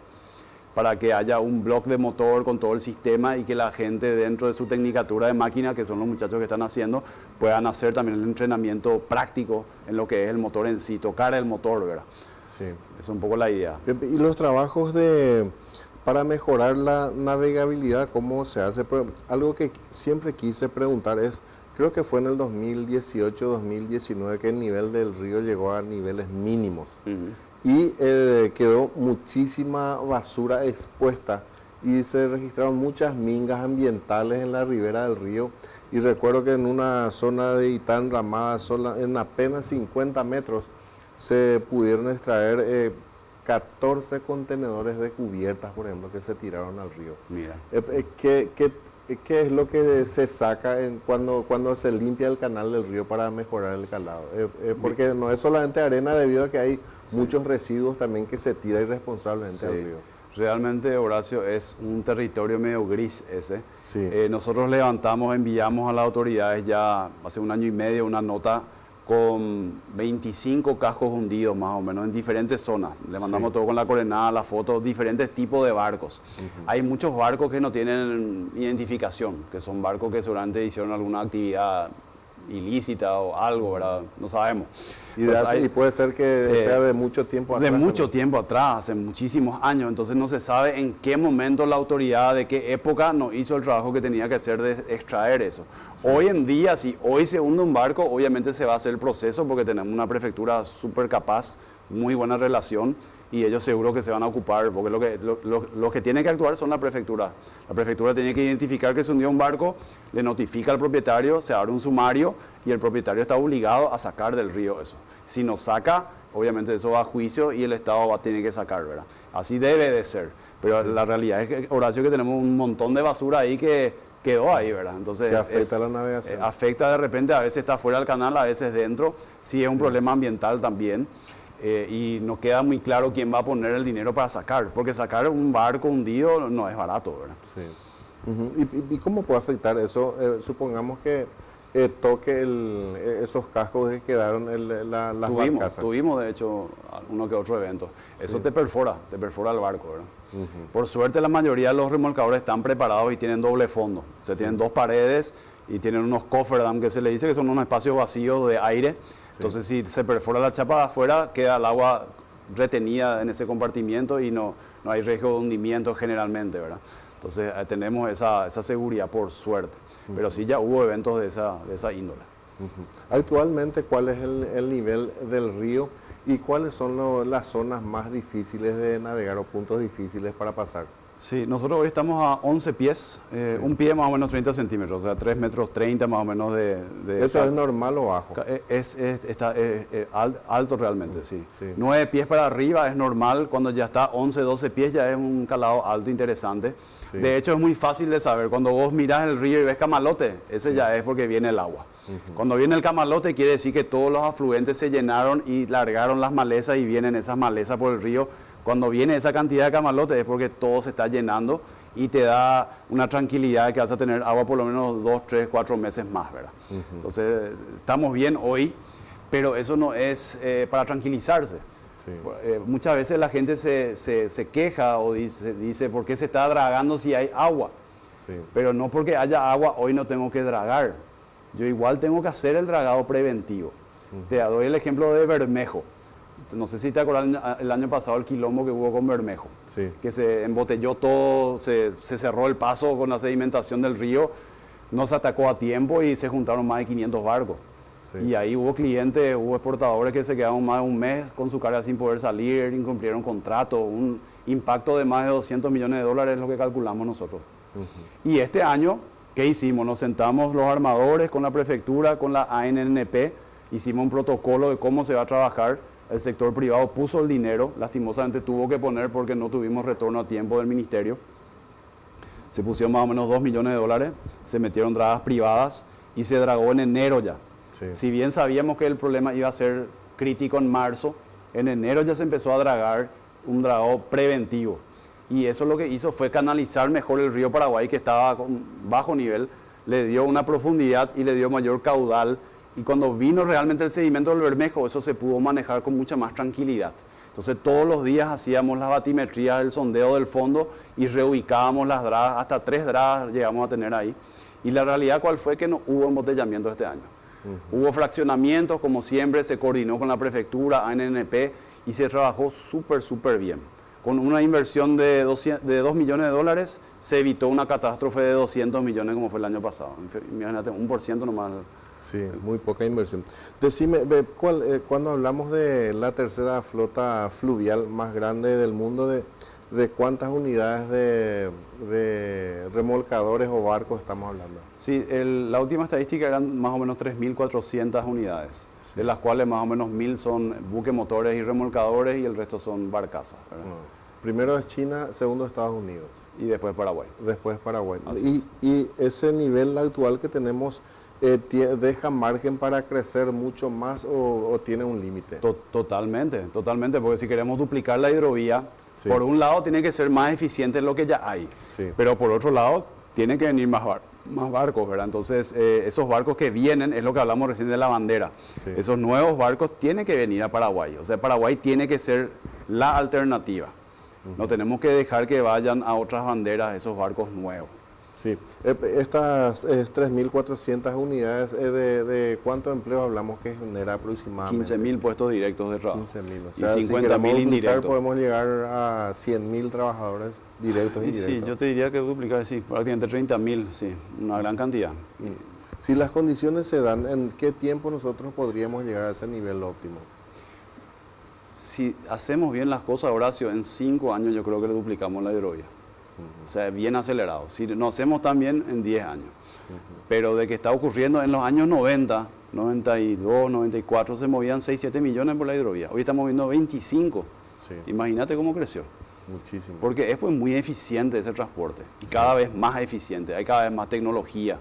Speaker 2: para que haya un bloque de motor con todo el sistema y que la gente dentro de su tecnicatura de máquina, que son los muchachos que están haciendo, puedan hacer también el entrenamiento práctico en lo que es el motor en sí, tocar el motor, ¿verdad?
Speaker 1: Sí.
Speaker 2: Esa es un poco la idea.
Speaker 1: Y los trabajos para mejorar la navegabilidad, ¿cómo se hace? Pero algo que siempre quise preguntar es, creo que fue en el 2018-2019 que el nivel del río llegó a niveles mínimos. Y quedó muchísima basura expuesta y se registraron muchas mingas ambientales en la ribera del río. Y recuerdo que en una zona de Itán Ramada, en apenas 50 metros, se pudieron extraer 14 contenedores de cubiertas, por ejemplo, que se tiraron al río.
Speaker 2: Mira.
Speaker 1: ¿Qué es lo que se saca cuando se limpia el canal del río para mejorar el calado? Porque no es solamente arena, debido a que hay muchos residuos también que se tira irresponsablemente al río.
Speaker 2: Realmente, Horacio, es un territorio medio gris ese.
Speaker 1: Sí.
Speaker 2: Nosotros enviamos a las autoridades ya hace 1 año y medio una nota con 25 cascos hundidos más o menos en diferentes zonas. Le mandamos todo con la coordenada, la foto, diferentes tipos de barcos. Hay muchos barcos que no tienen identificación, que son barcos que seguramente hicieron alguna actividad ilícita o algo, ¿verdad? No sabemos.
Speaker 1: Y puede ser que sea de mucho tiempo atrás.
Speaker 2: De mucho tiempo atrás, hace muchísimos años. Entonces no se sabe en qué momento la autoridad, de qué época, no hizo el trabajo que tenía que hacer de extraer eso. Sí. Hoy en día, si hoy se hunde un barco, obviamente se va a hacer el proceso porque tenemos una prefectura súper capaz, muy buena relación, y ellos seguro que se van a ocupar, porque lo que tiene que actuar son la prefectura. La prefectura tiene que identificar que se hundió un barco, le notifica al propietario, se abre un sumario y el propietario está obligado a sacar del río eso. Si no saca, obviamente eso va a juicio y el Estado va a tener que sacar, ¿verdad? Así debe de ser. Pero la realidad es que, Horacio, que tenemos un montón de basura ahí que quedó ahí, ¿verdad? Entonces,
Speaker 1: que afecta la navegación.
Speaker 2: Afecta de repente, a veces está fuera del canal, a veces dentro. Sí es un problema ambiental también. Y no queda muy claro quién va a poner el dinero para sacar, porque sacar un barco hundido no es barato, ¿verdad?
Speaker 1: Sí. ¿Y cómo puede afectar eso? Supongamos que toque esos cascos que quedaron en las barcazas.
Speaker 2: Tuvimos, de hecho, uno que otro evento. Sí. Eso te perfora el barco, ¿verdad? Por suerte, la mayoría de los remolcadores están preparados y tienen doble fondo. O sea, tienen 2 paredes y tienen unos cofferdam que se le dice que son unos espacios vacíos de aire. Entonces, si se perfora la chapa de afuera, queda el agua retenida en ese compartimiento y no hay riesgo de hundimiento generalmente, ¿verdad? Entonces, tenemos esa seguridad por suerte. Pero sí ya hubo eventos de esa índole.
Speaker 1: Actualmente, ¿cuál es el nivel del río y cuáles son las zonas más difíciles de navegar o puntos difíciles para pasar?
Speaker 2: Sí, nosotros hoy estamos a 11 pies, un pie más o menos 30 centímetros, o sea, 3 metros 30 más o menos de
Speaker 1: ¿Eso es normal o bajo?
Speaker 2: Está alto realmente, sí. 9 pies para arriba es normal, cuando ya está 11, 12 pies ya es un calado alto interesante. Sí. De hecho, es muy fácil de saber, cuando vos mirás el río y ves camalote, ese ya es porque viene el agua. Cuando viene el camalote quiere decir que todos los afluentes se llenaron y largaron las malezas y vienen esas malezas por el río. Cuando viene esa cantidad de camalotes es porque todo se está llenando y te da una tranquilidad de que vas a tener agua por lo menos 2, 3, 4 meses más, ¿verdad? Entonces, estamos bien hoy, pero eso no es para tranquilizarse.
Speaker 1: Sí.
Speaker 2: Muchas veces la gente se queja o dice, ¿por qué se está dragando si hay agua?
Speaker 1: Sí.
Speaker 2: Pero no porque haya agua, hoy no tengo que dragar. Yo igual tengo que hacer el dragado preventivo. Te doy el ejemplo de Bermejo. No sé si te acuerdas el año pasado el quilombo que hubo con Bermejo.
Speaker 1: Sí.
Speaker 2: Que se embotelló todo, se cerró el paso con la sedimentación del río, no se atacó a tiempo y se juntaron más de 500 barcos.
Speaker 1: Sí.
Speaker 2: Y ahí hubo clientes, hubo exportadores que se quedaron más de un mes con su carga sin poder salir, incumplieron contrato, un impacto de más de 200 millones de dólares es lo que calculamos nosotros. Y este año, ¿qué hicimos? Nos sentamos los armadores con la prefectura, con la ANNP, hicimos un protocolo de cómo se va a trabajar. El sector privado puso el dinero, lastimosamente tuvo que poner porque no tuvimos retorno a tiempo del ministerio. Se pusieron más o menos 2 millones de dólares, se metieron dragas privadas y se dragó en enero ya.
Speaker 1: Sí.
Speaker 2: Si bien sabíamos que el problema iba a ser crítico en marzo, en enero ya se empezó a dragar un dragado preventivo. Y eso lo que hizo fue canalizar mejor el río Paraguay, que estaba con bajo nivel, le dio una profundidad y le dio mayor caudal. Y cuando vino realmente el sedimento del Bermejo, eso se pudo manejar con mucha más tranquilidad. Entonces todos los días hacíamos las batimetrías, el sondeo del fondo y reubicábamos las dragas, hasta 3 dragas llegamos a tener ahí. Y la realidad cuál fue que no hubo embotellamiento este año. Hubo fraccionamientos, como siempre, se coordinó con la prefectura, ANNP, y se trabajó súper bien. Con una inversión de 2 millones de dólares, se evitó una catástrofe de 200 millones como fue el año pasado. Imagínate, 1% nomás.
Speaker 1: Sí, muy poca inversión. Decime, cuando hablamos de la tercera flota fluvial más grande del mundo, ¿de cuántas unidades de remolcadores o barcos estamos hablando?
Speaker 2: Sí, la última estadística eran más o menos 3.400 unidades, sí, de las cuales más o menos 1.000 son buques motores y remolcadores y el resto son barcazas, ¿verdad?
Speaker 1: No. Primero es China, segundo Estados Unidos.
Speaker 2: Y después Paraguay.
Speaker 1: Después Paraguay. Y ese nivel actual que tenemos, ¿deja margen para crecer mucho más o tiene un límite?
Speaker 2: Totalmente, porque si queremos duplicar la hidrovía, sí, por un lado tiene que ser más eficiente lo que ya hay, sí, pero por otro lado tiene que venir más barcos, ¿verdad? Entonces esos barcos que vienen, es lo que hablamos recién de la bandera, sí, esos nuevos barcos tienen que venir a Paraguay, o sea, Paraguay tiene que ser la alternativa. No tenemos que dejar que vayan a otras banderas esos barcos nuevos.
Speaker 1: Sí, estas 3.400 unidades, ¿de cuántos empleos hablamos que genera aproximadamente?
Speaker 2: 15.000 puestos directos de trabajo.
Speaker 1: 15.000, o sea,
Speaker 2: y 50.000 indirectos.
Speaker 1: Podemos llegar a 100.000 trabajadores directos e indirectos.
Speaker 2: Sí, yo te diría que duplicar, sí, prácticamente 30.000, sí, una gran cantidad.
Speaker 1: Si las condiciones se dan, ¿en qué tiempo nosotros podríamos llegar a ese nivel óptimo?
Speaker 2: Si hacemos bien las cosas, Horacio, en 5 años yo creo que le duplicamos la hidrovía. O sea, bien acelerado. Si no hacemos tan bien, en 10 años. Pero de que está ocurriendo en los años 90, 92, 94, se movían 6, 7 millones por la hidrovía. Hoy estamos viendo 25. Sí. Imagínate cómo creció.
Speaker 1: Muchísimo.
Speaker 2: Porque es pues muy eficiente ese transporte. Y cada vez más eficiente. Hay cada vez más tecnología.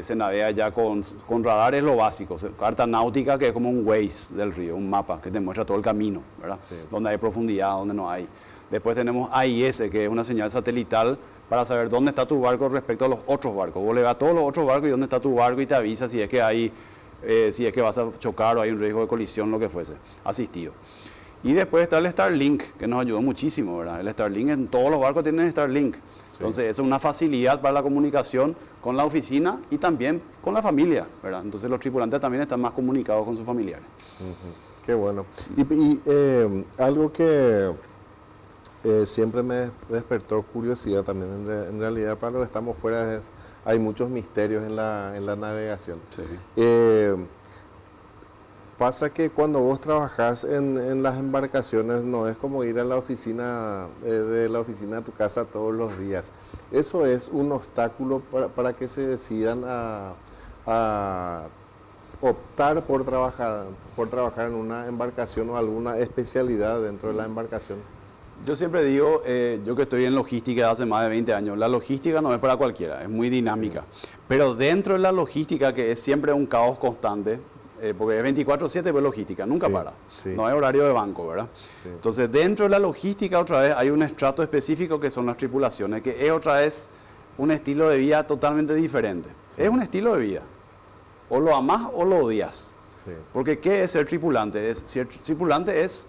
Speaker 2: Se navega ya con radares, lo básico. Carta náutica, que es como un Waze del río, un mapa que te muestra todo el camino, ¿verdad? Sí. Donde hay profundidad, donde no hay. Después tenemos AIS, que es una señal satelital para saber dónde está tu barco respecto a los otros barcos. Vos le vas a todos los otros barcos y dónde está tu barco y te avisa si es que vas a chocar o hay un riesgo de colisión, lo que fuese, asistido. Y después está el Starlink, que nos ayudó muchísimo, ¿verdad? El Starlink, en todos los barcos tienen Starlink. Entonces, eso es una facilidad para la comunicación con la oficina y también con la familia, ¿verdad? Entonces, los tripulantes también están más comunicados con sus familiares.
Speaker 1: Qué bueno. Y algo que siempre me despertó curiosidad también, en realidad para los que estamos fuera hay muchos misterios en la navegación. Sí. Pasa que cuando vos trabajás en las embarcaciones no es como ir a la oficina, de la oficina a tu casa todos los días. Eso es un obstáculo para que se decidan a optar por trabajar en una embarcación o alguna especialidad dentro de la embarcación.
Speaker 2: Yo siempre digo, yo que estoy en logística hace más de 20 años, la logística no es para cualquiera, es muy dinámica. Sí. Pero dentro de la logística, que es siempre un caos constante, porque es 24/7 pues logística, nunca para. Sí. No hay horario de banco, ¿verdad? Sí. Entonces, dentro de la logística, otra vez, hay un estrato específico que son las tripulaciones, que es otra vez un estilo de vida totalmente diferente. Sí. Es un estilo de vida. O lo amás o lo odias. Sí. Porque ¿qué es ser tripulante? Ser tripulante es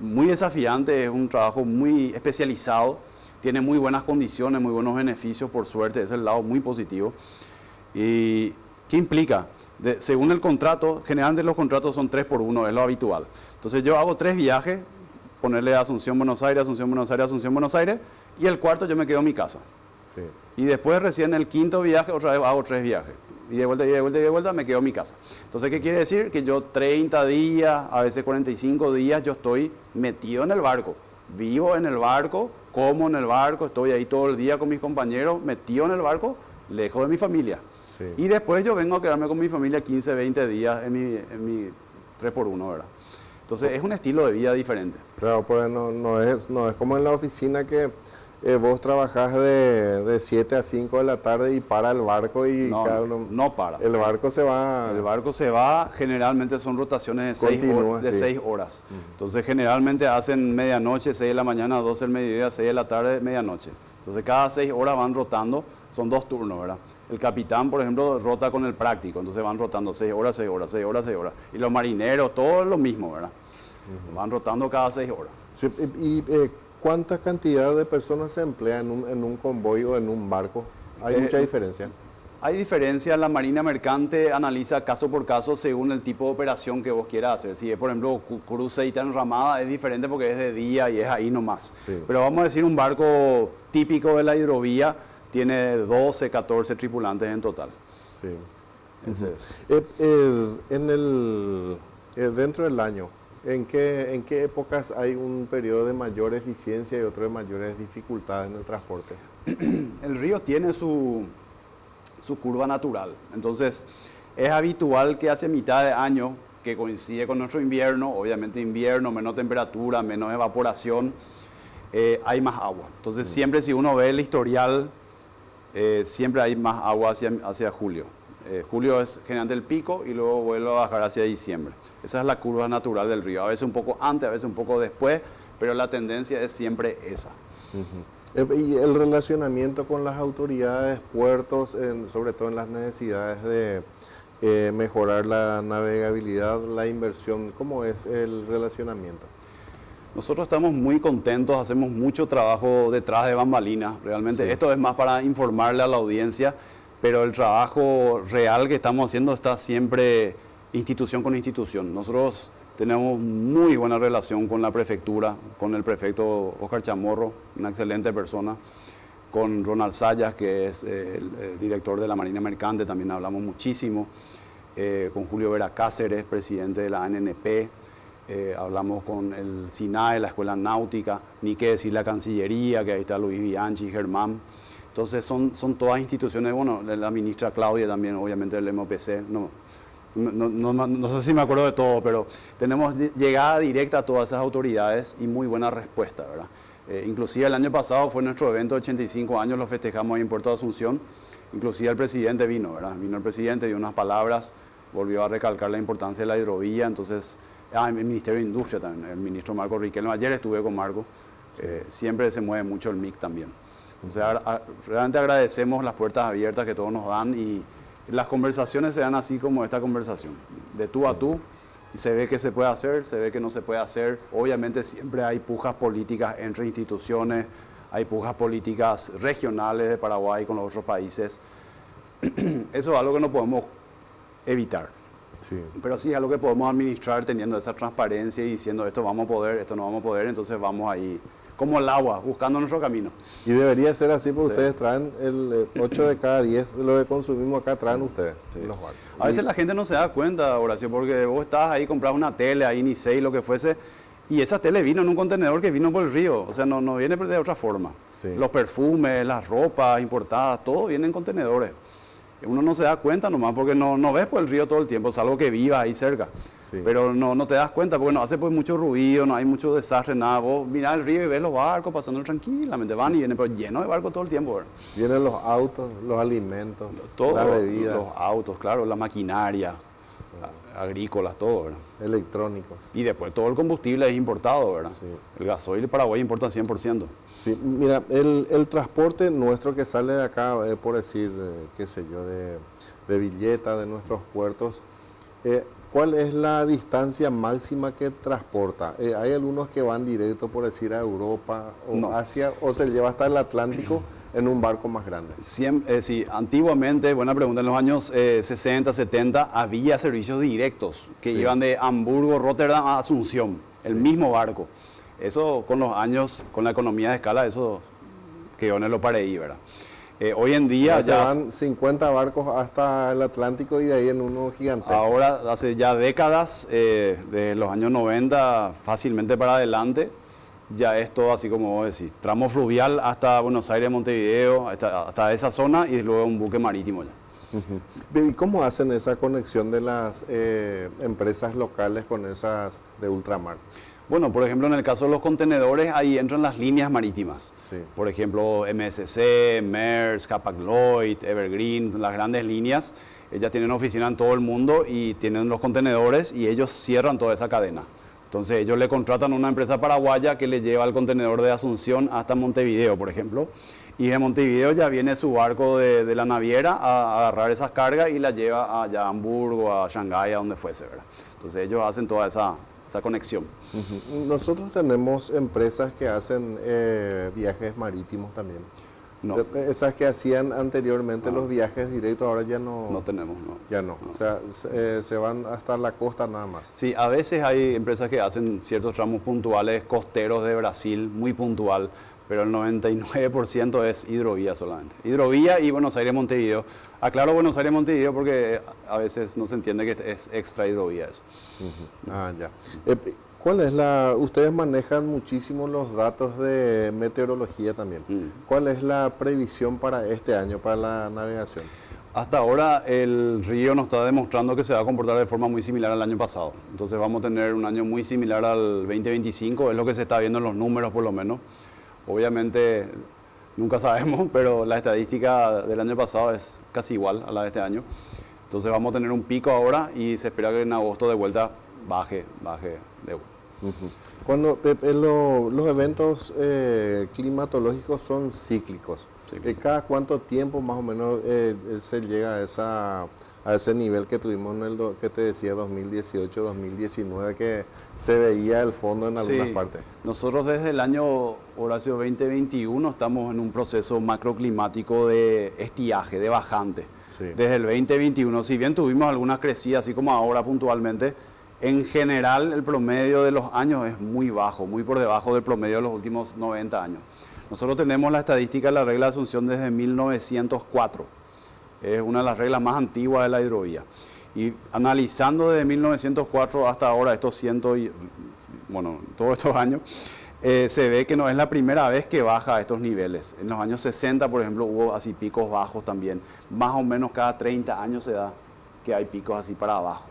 Speaker 2: muy desafiante, es un trabajo muy especializado, tiene muy buenas condiciones, muy buenos beneficios, por suerte, ese es el lado muy positivo. ¿Y qué implica? Según el contrato, generalmente los contratos son 3 por 1, es lo habitual. Entonces yo hago 3 viajes, ponerle Asunción, Buenos Aires, Asunción, Buenos Aires, Asunción, Buenos Aires, y el cuarto yo me quedo en mi casa.
Speaker 1: Sí.
Speaker 2: Y después recién el quinto viaje, otra vez hago 3 viajes. Y de vuelta, y de vuelta, y de vuelta, me quedo en mi casa. Entonces, ¿qué quiere decir? Que yo 30 días, a veces 45 días, yo estoy metido en el barco. Vivo en el barco, como en el barco, estoy ahí todo el día con mis compañeros, metido en el barco, lejos de mi familia.
Speaker 1: Sí.
Speaker 2: Y después yo vengo a quedarme con mi familia 15, 20 días en mi 3 por 1, ¿verdad? Entonces, es un estilo de vida diferente.
Speaker 1: Claro, pues no es como en la oficina que vos trabajás de 7 a 5 de la tarde y para el barco y
Speaker 2: No,
Speaker 1: cada uno...
Speaker 2: no para.
Speaker 1: El barco se va...
Speaker 2: El barco se va, generalmente son rotaciones de 6 horas. Entonces, generalmente hacen medianoche, 6 de la mañana, 12 del mediodía, 6 de la tarde, medianoche. Entonces, cada 6 horas van rotando, son 2 turnos, ¿verdad? El capitán, por ejemplo, rota con el práctico, entonces van rotando 6 horas, 6 horas, 6 horas, 6 horas. Y los marineros, todo lo mismo, ¿verdad? Van rotando cada 6 horas.
Speaker 1: Sí, ¿cuánta cantidad de personas se emplea en un convoy o en un barco? ¿Hay mucha diferencia?
Speaker 2: Hay diferencia, la Marina Mercante analiza caso por caso según el tipo de operación que vos quieras hacer. Si es, por ejemplo, cruceita enramada, es diferente porque es de día y es ahí nomás. Sí. Pero vamos a decir, un barco típico de la hidrovía tiene 12, 14 tripulantes en total.
Speaker 1: Sí.
Speaker 2: Ese es.
Speaker 1: Dentro del año, ¿en qué épocas hay un periodo de mayor eficiencia y otro de mayores dificultades en el transporte?
Speaker 2: El río tiene su curva natural. Entonces, es habitual que hacia mitad de año, que coincide con nuestro invierno, obviamente invierno, menos temperatura, menos evaporación, hay más agua. Entonces, siempre si uno ve el historial, siempre hay más agua hacia julio. Julio es generalmente el pico y luego vuelve a bajar hacia diciembre. Esa es la curva natural del río. A veces un poco antes, a veces un poco después, pero la tendencia es siempre esa.
Speaker 1: Y el relacionamiento con las autoridades, puertos, sobre todo en las necesidades de mejorar la navegabilidad, la inversión, ¿cómo es el relacionamiento?
Speaker 2: Nosotros estamos muy contentos, hacemos mucho trabajo detrás de bambalinas. Realmente esto es más para informarle a la audiencia, pero el trabajo real que estamos haciendo está siempre institución con institución. Nosotros tenemos muy buena relación con la prefectura, con el prefecto Oscar Chamorro, una excelente persona, con Ronald Sayas, que es el director de la Marina Mercante, también hablamos muchísimo, con Julio Vera Cáceres, presidente de la ANNP, hablamos con el SINAE, la Escuela Náutica, ni qué decir la Cancillería, que ahí está Luis Bianchi, Germán. Entonces son todas instituciones, bueno, la ministra Claudia también, obviamente del MOPC, no sé si me acuerdo de todo, pero tenemos llegada directa a todas esas autoridades y muy buena respuesta, ¿verdad? Inclusive el año pasado fue nuestro evento de 85 años, lo festejamos ahí en Puerto de Asunción, inclusive el presidente vino, ¿verdad? Vino el presidente, dio unas palabras, volvió a recalcar la importancia de la hidrovía, entonces, el Ministerio de Industria también, el ministro Marco Riquelme, ayer estuve con Marco, siempre se mueve mucho el MIC también. Entonces, realmente agradecemos las puertas abiertas que todos nos dan y las conversaciones se dan así como esta conversación, de tú a tú, y se ve que se puede hacer, se ve que no se puede hacer. Obviamente siempre hay pujas políticas entre instituciones, hay pujas políticas regionales de Paraguay con los otros países. Eso es algo que no podemos evitar. Sí. Pero sí es algo que podemos administrar teniendo esa transparencia y diciendo esto vamos a poder, esto no vamos a poder, entonces vamos ahí como el agua, buscando nuestro camino.
Speaker 1: Y debería ser así porque ustedes traen el 8 de cada 10 de lo que consumimos acá, traen ustedes. Los barcos.
Speaker 2: A veces la gente no se da cuenta, Horacio, porque vos estás ahí, compras una tele, ahí ni sé, lo que fuese, y esa tele vino en un contenedor que vino por el río, o sea, no viene de otra forma. Sí. Los perfumes, las ropas importadas, todo viene en contenedores. Uno no se da cuenta nomás porque no ves por el río todo el tiempo, salvo que vivas ahí cerca. Sí. Pero no te das cuenta porque no hace pues mucho ruido, no hay mucho desastre, nada. Vos mirás el río y ves los barcos pasando tranquilamente, van y vienen, pero lleno de barcos todo el tiempo, ¿verdad?
Speaker 1: Vienen los autos, los alimentos, las bebidas.
Speaker 2: Los autos, claro, la maquinaria, agrícolas, todo, ¿verdad?
Speaker 1: Electrónicos.
Speaker 2: Y después todo el combustible es importado, ¿verdad? Sí. El gasoil de Paraguay importa 100%.
Speaker 1: Sí, mira, el transporte nuestro que sale de acá, por decir, qué sé yo, de Villeta, de nuestros puertos, ¿cuál es la distancia máxima que transporta? ¿Hay algunos que van directo, por decir, a Europa o
Speaker 2: No.
Speaker 1: Asia, o se lleva hasta el Atlántico en un barco más grande?
Speaker 2: Sí, antiguamente, buena pregunta, en los años 60, 70 había servicios directos que
Speaker 1: Sí.
Speaker 2: iban de Hamburgo, Rotterdam a Asunción, el mismo barco. Eso con los años, con la economía de escala, eso quedó en el paraíso, ¿verdad? Hoy en día
Speaker 1: Se van 50 barcos hasta el Atlántico y de ahí en uno gigante.
Speaker 2: ahora hace ya décadas, de los años 90 fácilmente para adelante, ya es todo así como vos decís, tramo fluvial hasta Buenos Aires, Montevideo, hasta esa zona y luego un buque marítimo ya.
Speaker 1: ¿Y cómo hacen esa conexión de las empresas locales con esas de ultramar?
Speaker 2: Bueno, por ejemplo, en el caso de los contenedores, ahí entran las líneas marítimas.
Speaker 1: Sí.
Speaker 2: Por ejemplo, MSC, Maersk, Hapag-Lloyd, Evergreen, las grandes líneas, ellas tienen oficina en todo el mundo y tienen los contenedores y ellos cierran toda esa cadena. Entonces ellos le contratan a una empresa paraguaya que le lleva el contenedor de Asunción hasta Montevideo, por ejemplo. Y de Montevideo ya viene su barco de la naviera a agarrar esas cargas y la lleva allá a Hamburgo, a Shanghái, a donde fuese, ¿verdad? Entonces ellos hacen toda esa conexión.
Speaker 1: Nosotros tenemos empresas que hacen viajes marítimos también.
Speaker 2: No,
Speaker 1: Esas que hacían anteriormente los viajes directos, ahora ya no.
Speaker 2: no tenemos, no.
Speaker 1: Ya no. O sea, se van hasta la costa nada más.
Speaker 2: Sí, a veces hay empresas que hacen ciertos tramos puntuales costeros de Brasil, muy puntual, pero el 99% es hidrovía solamente. Hidrovía y Buenos Aires-Montevideo. Aclaro Buenos Aires-Montevideo porque a veces no se entiende que es extra hidrovía eso.
Speaker 1: Ah, ya. Ustedes manejan muchísimo los datos de meteorología también. ¿Cuál es la previsión para este año, para la navegación?
Speaker 2: Hasta ahora el río nos está demostrando que se va a comportar de forma muy similar al año pasado. Entonces vamos a tener un año muy similar al 2025, es lo que se está viendo en los números por lo menos. Obviamente nunca sabemos, pero la estadística del año pasado es casi igual a la de este año. Entonces vamos a tener un pico ahora y se espera que en agosto de vuelta baje de vuelta.
Speaker 1: Cuando los eventos climatológicos son cíclicos, ¿cada cuánto tiempo más o menos se llega a ese nivel que tuvimos que te decía 2018, 2019, que se veía el fondo en algunas partes?
Speaker 2: Nosotros desde el año, Horacio, 2021 estamos en un proceso macroclimático de estiaje, de bajante.
Speaker 1: Sí.
Speaker 2: Desde el 2021, si bien tuvimos algunas crecidas, así como ahora puntualmente, en general el promedio de los años es muy bajo, muy por debajo del promedio de los últimos 90 años. Nosotros tenemos la estadística de la regla de Asunción desde 1904. Es una de las reglas más antiguas de la hidrovía. Y analizando desde 1904 hasta ahora, todos estos años, se ve que no es la primera vez que baja a estos niveles. En los años 60, por ejemplo, hubo así picos bajos también. Más o menos cada 30 años se da que hay picos así para abajo.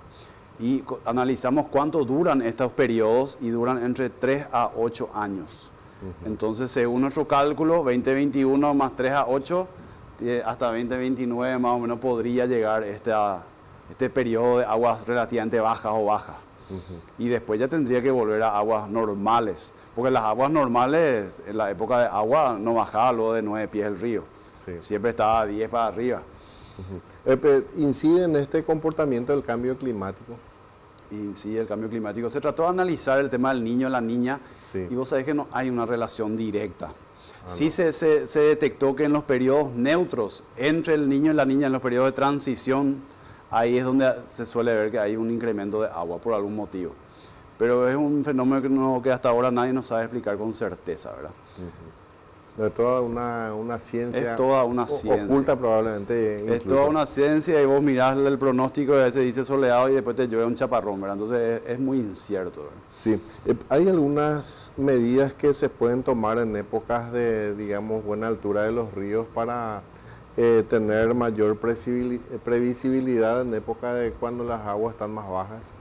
Speaker 2: Y analizamos cuánto duran estos periodos y duran entre 3 a 8 años. Entonces, según nuestro cálculo, 2021 más 3 a 8, hasta 2029 más o menos podría llegar este periodo de aguas relativamente bajas o bajas. Y después ya tendría que volver a aguas normales, porque las aguas normales, en la época de agua, no bajaba luego de 9 pies el río.
Speaker 1: Sí.
Speaker 2: Siempre estaba 10 para arriba.
Speaker 1: ¿Incide en este comportamiento del cambio climático?
Speaker 2: Y sí, el cambio climático. Se trató de analizar el tema del niño, la niña,
Speaker 1: Sí.
Speaker 2: y vos sabés que no hay una relación directa. Sí
Speaker 1: no.
Speaker 2: se detectó que en los periodos neutros, entre el niño y la niña, en los periodos de transición, ahí es donde se suele ver que hay un incremento de agua por algún motivo. Pero es un fenómeno que hasta ahora nadie nos sabe explicar con certeza, ¿verdad?
Speaker 1: Es toda una ciencia.
Speaker 2: Es toda una ciencia.
Speaker 1: Oculta probablemente.
Speaker 2: Es
Speaker 1: Incluso.
Speaker 2: toda una ciencia y vos mirás el pronóstico y a veces dice soleado y después te llueve un chaparrón, ¿verdad? Entonces es muy incierto, ¿verdad?
Speaker 1: Sí. ¿Hay algunas medidas que se pueden tomar en épocas de, digamos, buena altura de los ríos para tener mayor previsibilidad en época de cuando las aguas están más bajas?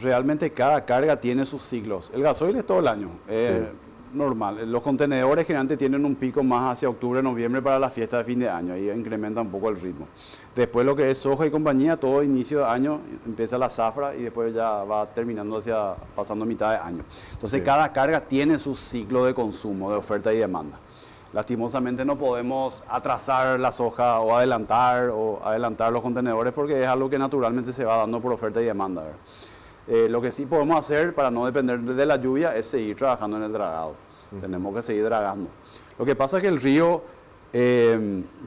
Speaker 2: Realmente cada carga tiene sus ciclos. El gasoil es todo el año.
Speaker 1: Sí.
Speaker 2: Normal. Los contenedores generalmente tienen un pico más hacia octubre, noviembre para la fiesta de fin de año. Ahí incrementa un poco el ritmo. Después lo que es soja y compañía, todo inicio de año empieza la zafra y después ya va terminando pasando mitad de año. Entonces
Speaker 1: Sí.
Speaker 2: cada carga tiene su ciclo de consumo, de oferta y demanda. Lastimosamente no podemos atrasar la soja o adelantar los contenedores porque es algo que naturalmente se va dando por oferta y demanda, ¿verdad? Lo que sí podemos hacer para no depender de la lluvia es seguir trabajando en el dragado. Tenemos que seguir dragando. Lo que pasa es que el río,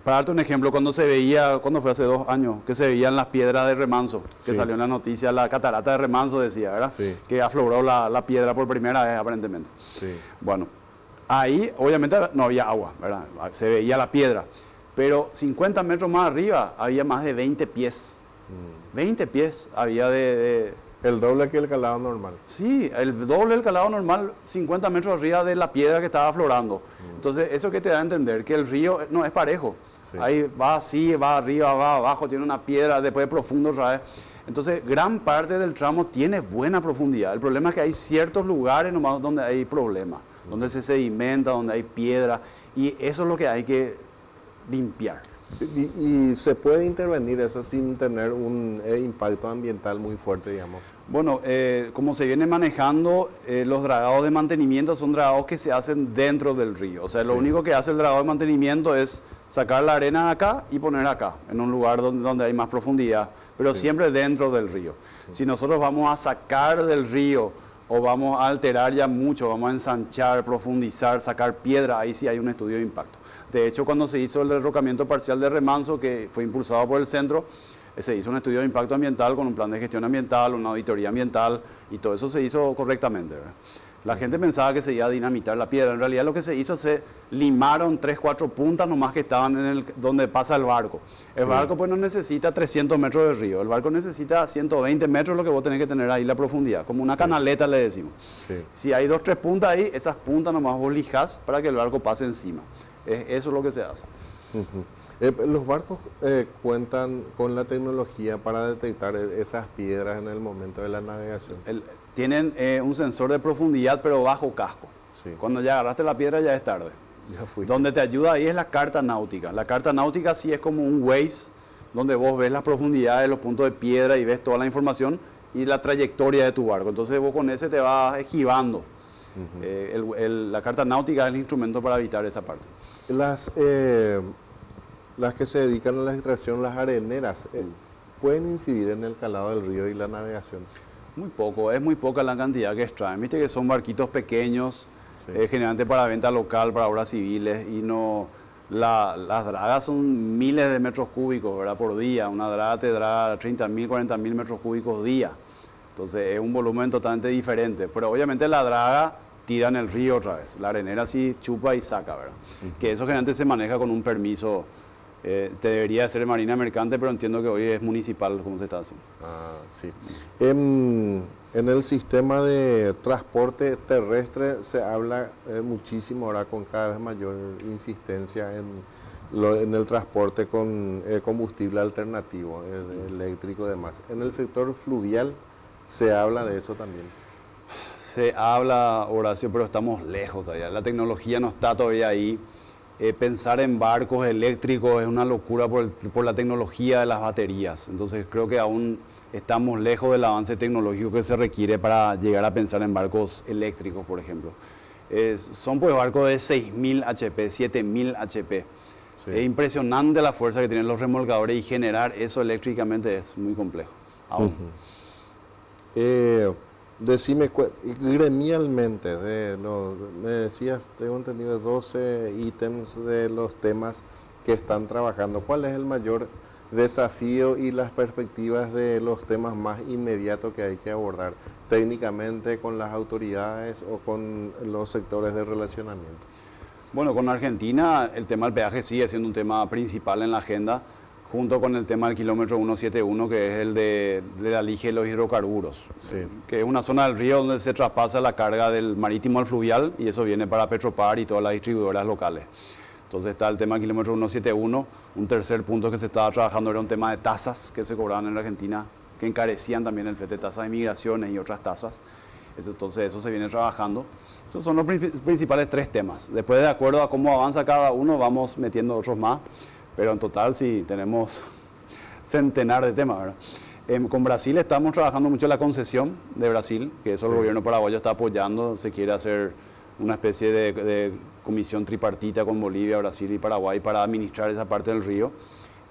Speaker 2: para darte un ejemplo, cuando fue hace 2 años, que se veían las piedras de remanso, que salió en la noticia, la catarata de remanso decía, ¿verdad?
Speaker 1: Sí.
Speaker 2: Que afloró la piedra por primera vez aparentemente.
Speaker 1: Sí.
Speaker 2: Bueno, ahí obviamente no había agua, ¿verdad? Se veía la piedra, pero 50 metros más arriba había más de 20 pies. 20 pies había
Speaker 1: El doble que el calado normal.
Speaker 2: Sí, el doble del calado normal, 50 metros arriba de la piedra que estaba aflorando. Entonces, eso que te da a entender que el río no es parejo.
Speaker 1: Sí.
Speaker 2: Ahí va así, va arriba, va abajo, tiene una piedra, después profundo otra vez. Entonces, gran parte del tramo tiene buena profundidad. El problema es que hay ciertos lugares nomás donde hay problemas, donde se sedimenta, donde hay piedra, y eso es lo que hay que limpiar.
Speaker 1: Y se puede intervenir eso sin tener un impacto ambiental muy fuerte, digamos.
Speaker 2: Bueno, como se viene manejando, los dragados de mantenimiento son dragados que se hacen dentro del río. O sea, lo único que hace el dragado de mantenimiento es sacar la arena de acá y poner acá, en un lugar donde hay más profundidad, pero siempre dentro del río. Si nosotros vamos a sacar del río o vamos a alterar ya mucho, vamos a ensanchar, profundizar, sacar piedra, ahí sí hay un estudio de impacto. De hecho, cuando se hizo el derrocamiento parcial de remanso, que fue impulsado por el centro, se hizo un estudio de impacto ambiental con un plan de gestión ambiental, una auditoría ambiental, y todo eso se hizo correctamente, ¿verdad? La gente pensaba que se iba a dinamitar la piedra. En realidad lo que se hizo, se limaron 3, 4 puntas nomás que estaban donde pasa el barco. El barco pues no necesita 300 metros de río, el barco necesita 120 metros, lo que vos tenés que tener ahí la profundidad, como una canaleta le decimos. Si hay 2, 3 puntas ahí, esas puntas nomás vos lijás para que el barco pase encima. Eso es lo que se hace.
Speaker 1: Los barcos cuentan con la tecnología para detectar esas piedras en el momento de la navegación.
Speaker 2: Tienen un sensor de profundidad, pero bajo casco. Cuando ya agarraste la piedra ya es tarde. Donde te ayuda ahí es la carta náutica. La carta náutica sí es como un Waze, donde vos ves las profundidades, los puntos de piedra y ves toda la información y la trayectoria de tu barco. Entonces vos con ese te vas esquivando. La carta náutica es el instrumento para evitar esa parte.
Speaker 1: Las que se dedican a la extracción, las areneras, ¿pueden incidir en el calado del río y la navegación?
Speaker 2: Muy poco, es muy poca la cantidad que extraen. Viste que son barquitos pequeños, generalmente para venta local, para obras civiles, y no las dragas son miles de metros cúbicos, ¿verdad? Por día. Una draga te draga 30.000, 40.000 metros cúbicos día. Entonces es un volumen totalmente diferente. Pero obviamente la draga tira en el río otra vez. La arenera sí chupa y saca, ¿verdad? Que eso generalmente se maneja con un permiso. Te debería ser Marina Mercante, pero entiendo que hoy es municipal como se está haciendo.
Speaker 1: Sí. En el sistema de transporte terrestre se habla muchísimo ahora con cada vez mayor insistencia en el transporte con combustible alternativo, eléctrico y demás. En el sector fluvial se habla de eso también.
Speaker 2: Se habla, Horacio, pero estamos lejos todavía. La tecnología no está todavía ahí. Pensar en barcos eléctricos es una locura por la tecnología de las baterías. Entonces creo que aún estamos lejos del avance tecnológico que se requiere para llegar a pensar en barcos eléctricos, por ejemplo. Son pues barcos de 6.000 HP, 7.000 HP. Es impresionante la fuerza que tienen los remolcadores y generar eso eléctricamente es muy complejo. Aún.
Speaker 1: Decime, gremialmente, me decías, tengo entendido 12 ítems de los temas que están trabajando. ¿Cuál es el mayor desafío y las perspectivas de los temas más inmediatos que hay que abordar técnicamente con las autoridades o con los sectores de relacionamiento?
Speaker 2: Bueno, con Argentina el tema del peaje sigue siendo un tema principal en la agenda, junto con el tema del kilómetro 171, que es el de la liga de los hidrocarburos, que es una zona del río donde se traspasa la carga del marítimo al fluvial, y eso viene para Petropar y todas las distribuidoras locales. Entonces está el tema del kilómetro 171, un tercer punto que se estaba trabajando era un tema de tasas que se cobraban en la Argentina, que encarecían también el flete de tasas de migraciones y otras tasas. Entonces eso se viene trabajando. Esos son los principales 3 temas. Después, de acuerdo a cómo avanza cada uno, vamos metiendo otros más. Pero en total sí tenemos centenar de temas, ¿verdad? Con Brasil estamos trabajando mucho en la concesión de Brasil, que eso el gobierno paraguayo está apoyando, se quiere hacer una especie de comisión tripartita con Bolivia, Brasil y Paraguay para administrar esa parte del río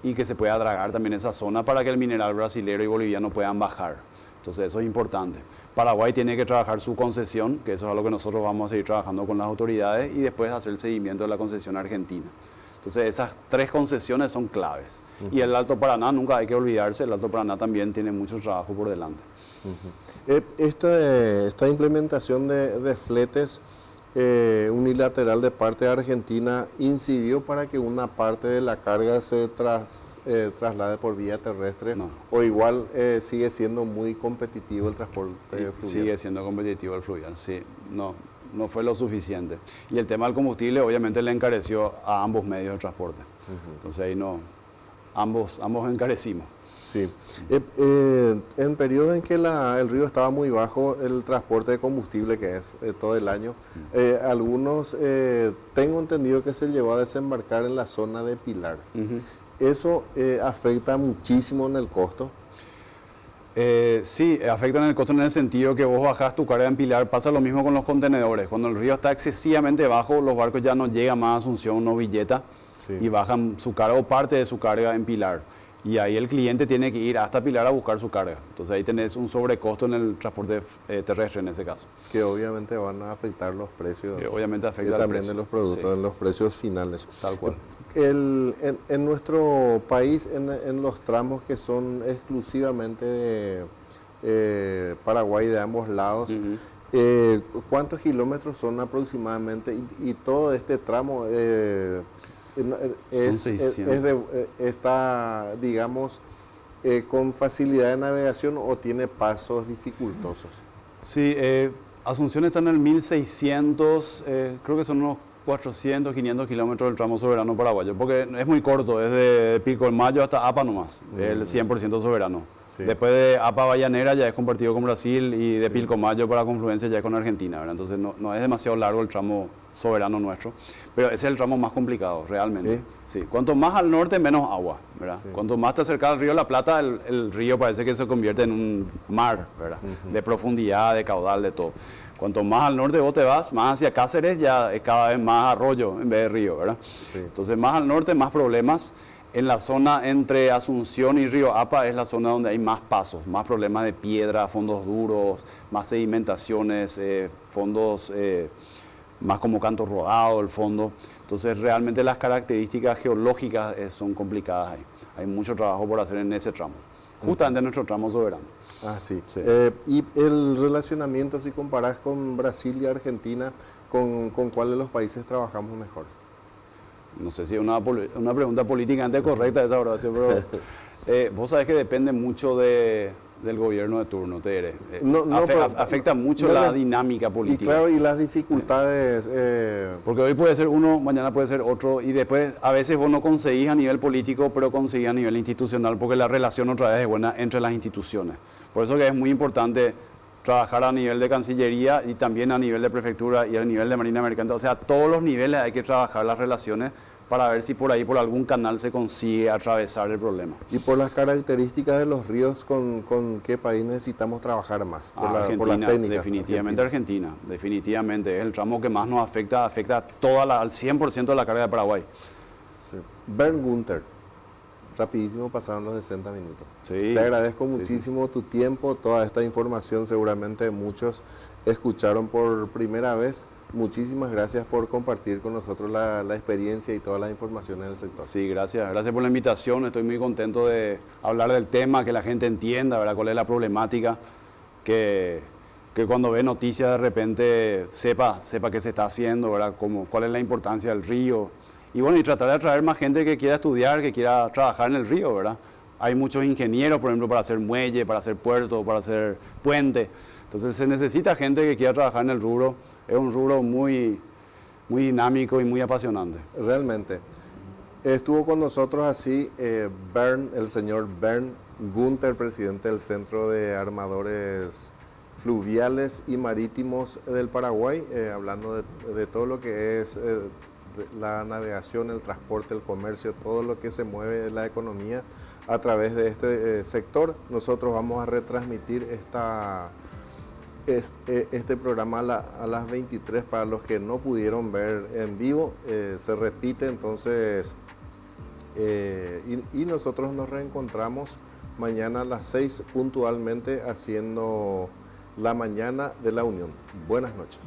Speaker 2: y que se pueda dragar también esa zona para que el mineral brasilero y boliviano puedan bajar. Entonces eso es importante. Paraguay tiene que trabajar su concesión, que eso es algo que nosotros vamos a seguir trabajando con las autoridades, y después hacer el seguimiento de la concesión argentina. Entonces esas 3 concesiones son claves. Y el Alto Paraná, nunca hay que olvidarse, el Alto Paraná también tiene mucho trabajo por delante.
Speaker 1: Esta implementación de fletes unilateral de parte de Argentina incidió para que una parte de la carga se traslade por vía terrestre,
Speaker 2: No.
Speaker 1: o igual sigue siendo muy competitivo el transporte fluvial.
Speaker 2: Sigue siendo competitivo el fluvial, sí, no fue lo suficiente. Y el tema del combustible obviamente le encareció a ambos medios de transporte. Entonces ahí ambos encarecimos.
Speaker 1: Sí. En periodos en que el río estaba muy bajo, el transporte de combustible, que es todo el año, algunos, tengo entendido que se llegó a desembarcar en la zona de Pilar. ¿Eso afecta muchísimo en el costo?
Speaker 2: Sí, afecta en el costo en el sentido que vos bajás tu carga en Pilar. Pasa lo mismo con los contenedores. Cuando el río está excesivamente bajo, los barcos ya no llegan más a Asunción o Villeta, sí, y bajan su carga o parte de su carga en Pilar. Y ahí el cliente tiene que ir hasta Pilar a buscar su carga. Entonces ahí tenés un sobrecosto en el transporte terrestre en ese caso.
Speaker 1: Que obviamente van a afectar los precios.
Speaker 2: Obviamente afecta
Speaker 1: también
Speaker 2: precio
Speaker 1: de los productos,
Speaker 2: sí,
Speaker 1: en los precios finales.
Speaker 2: Tal cual.
Speaker 1: En nuestro país, en los tramos que son exclusivamente de Paraguay, de ambos lados, ¿cuántos kilómetros son aproximadamente? Y todo este tramo está, digamos, con facilidad de navegación, o tiene pasos dificultosos.
Speaker 2: Sí, Asunción está en el 1600, creo que son unos 400, 500 kilómetros del tramo soberano paraguayo, porque es muy corto, es de Pilcomayo hasta APA nomás, el 100% soberano. Sí. Después de APA Vallanera ya es compartido con Brasil, y de Pilcomayo para confluencia ya es con Argentina, ¿verdad? Entonces no es demasiado largo el tramo soberano nuestro, pero ese es el tramo más complicado, realmente. Sí. Cuanto más al norte, menos agua, ¿verdad? Sí. Cuanto más te acercas al río de la Plata, el río parece que se convierte en un mar, ¿verdad? De profundidad, de caudal, de todo. Cuanto más al norte vos te vas, más hacia Cáceres, ya es cada vez más arroyo en vez de río, ¿verdad? Sí. Entonces más al norte, más problemas. En la zona entre Asunción y Río Apa es la zona donde hay más pasos, más problemas de piedra, fondos duros, más sedimentaciones, fondos más como canto rodado el fondo. Entonces realmente las características geológicas son complicadas ahí. Hay mucho trabajo por hacer en ese tramo, justamente en nuestro tramo soberano.
Speaker 1: Ah, sí. Sí. Y el relacionamiento, si comparás con Brasil y Argentina, ¿con cuál de los países trabajamos mejor?
Speaker 2: No sé si es una pregunta políticamente correcta esa, ¿verdad? Pero vos sabés que depende mucho del gobierno de turno, te diré. Afecta mucho la dinámica política.
Speaker 1: Y claro, y las dificultades.
Speaker 2: Porque hoy puede ser uno, mañana puede ser otro, y después a veces vos no conseguís a nivel político, pero conseguís a nivel institucional, porque la relación otra vez es buena entre las instituciones. Por eso que es muy importante trabajar a nivel de Cancillería y también a nivel de Prefectura y a nivel de Marina Mercante. O sea, a todos los niveles hay que trabajar las relaciones para ver si por ahí, por algún canal, se consigue atravesar el problema.
Speaker 1: Y por las características de los ríos, ¿con qué país necesitamos trabajar más?
Speaker 2: Argentina,
Speaker 1: por las técnicas.
Speaker 2: Definitivamente Argentina, definitivamente. Es el tramo que más nos afecta al 100% de la carga de Paraguay.
Speaker 1: Sí. Bernd Günther, rapidísimo, pasaron los 60 minutos.
Speaker 2: Sí,
Speaker 1: te agradezco muchísimo tu tiempo, toda esta información, seguramente muchos escucharon por primera vez. Muchísimas gracias por compartir con nosotros la experiencia y todas las informaciones del sector.
Speaker 2: Sí, gracias por la invitación. Estoy muy contento de hablar del tema, que la gente entienda, ¿verdad?, cuál es la problemática, que cuando ve noticias de repente sepa qué se está haciendo, ¿verdad?, cuál es la importancia del río. Y bueno, y tratar de atraer más gente que quiera estudiar, que quiera trabajar en el río, ¿verdad? Hay muchos ingenieros, por ejemplo, para hacer muelle, para hacer puerto, para hacer puente. Entonces se necesita gente que quiera trabajar en el rubro. Es un rubro muy dinámico y muy apasionante.
Speaker 1: Realmente. Estuvo con nosotros así el señor Bernd Günther, presidente del Centro de Armadores Fluviales y Marítimos del Paraguay, hablando de todo lo que es la navegación, el transporte, el comercio, todo lo que se mueve en la economía a través de este sector. Nosotros vamos a retransmitir este programa a las 23 para los que no pudieron ver en vivo. Se repite entonces y nosotros nos reencontramos mañana a las 6 puntualmente haciendo la mañana de la Unión. Buenas noches.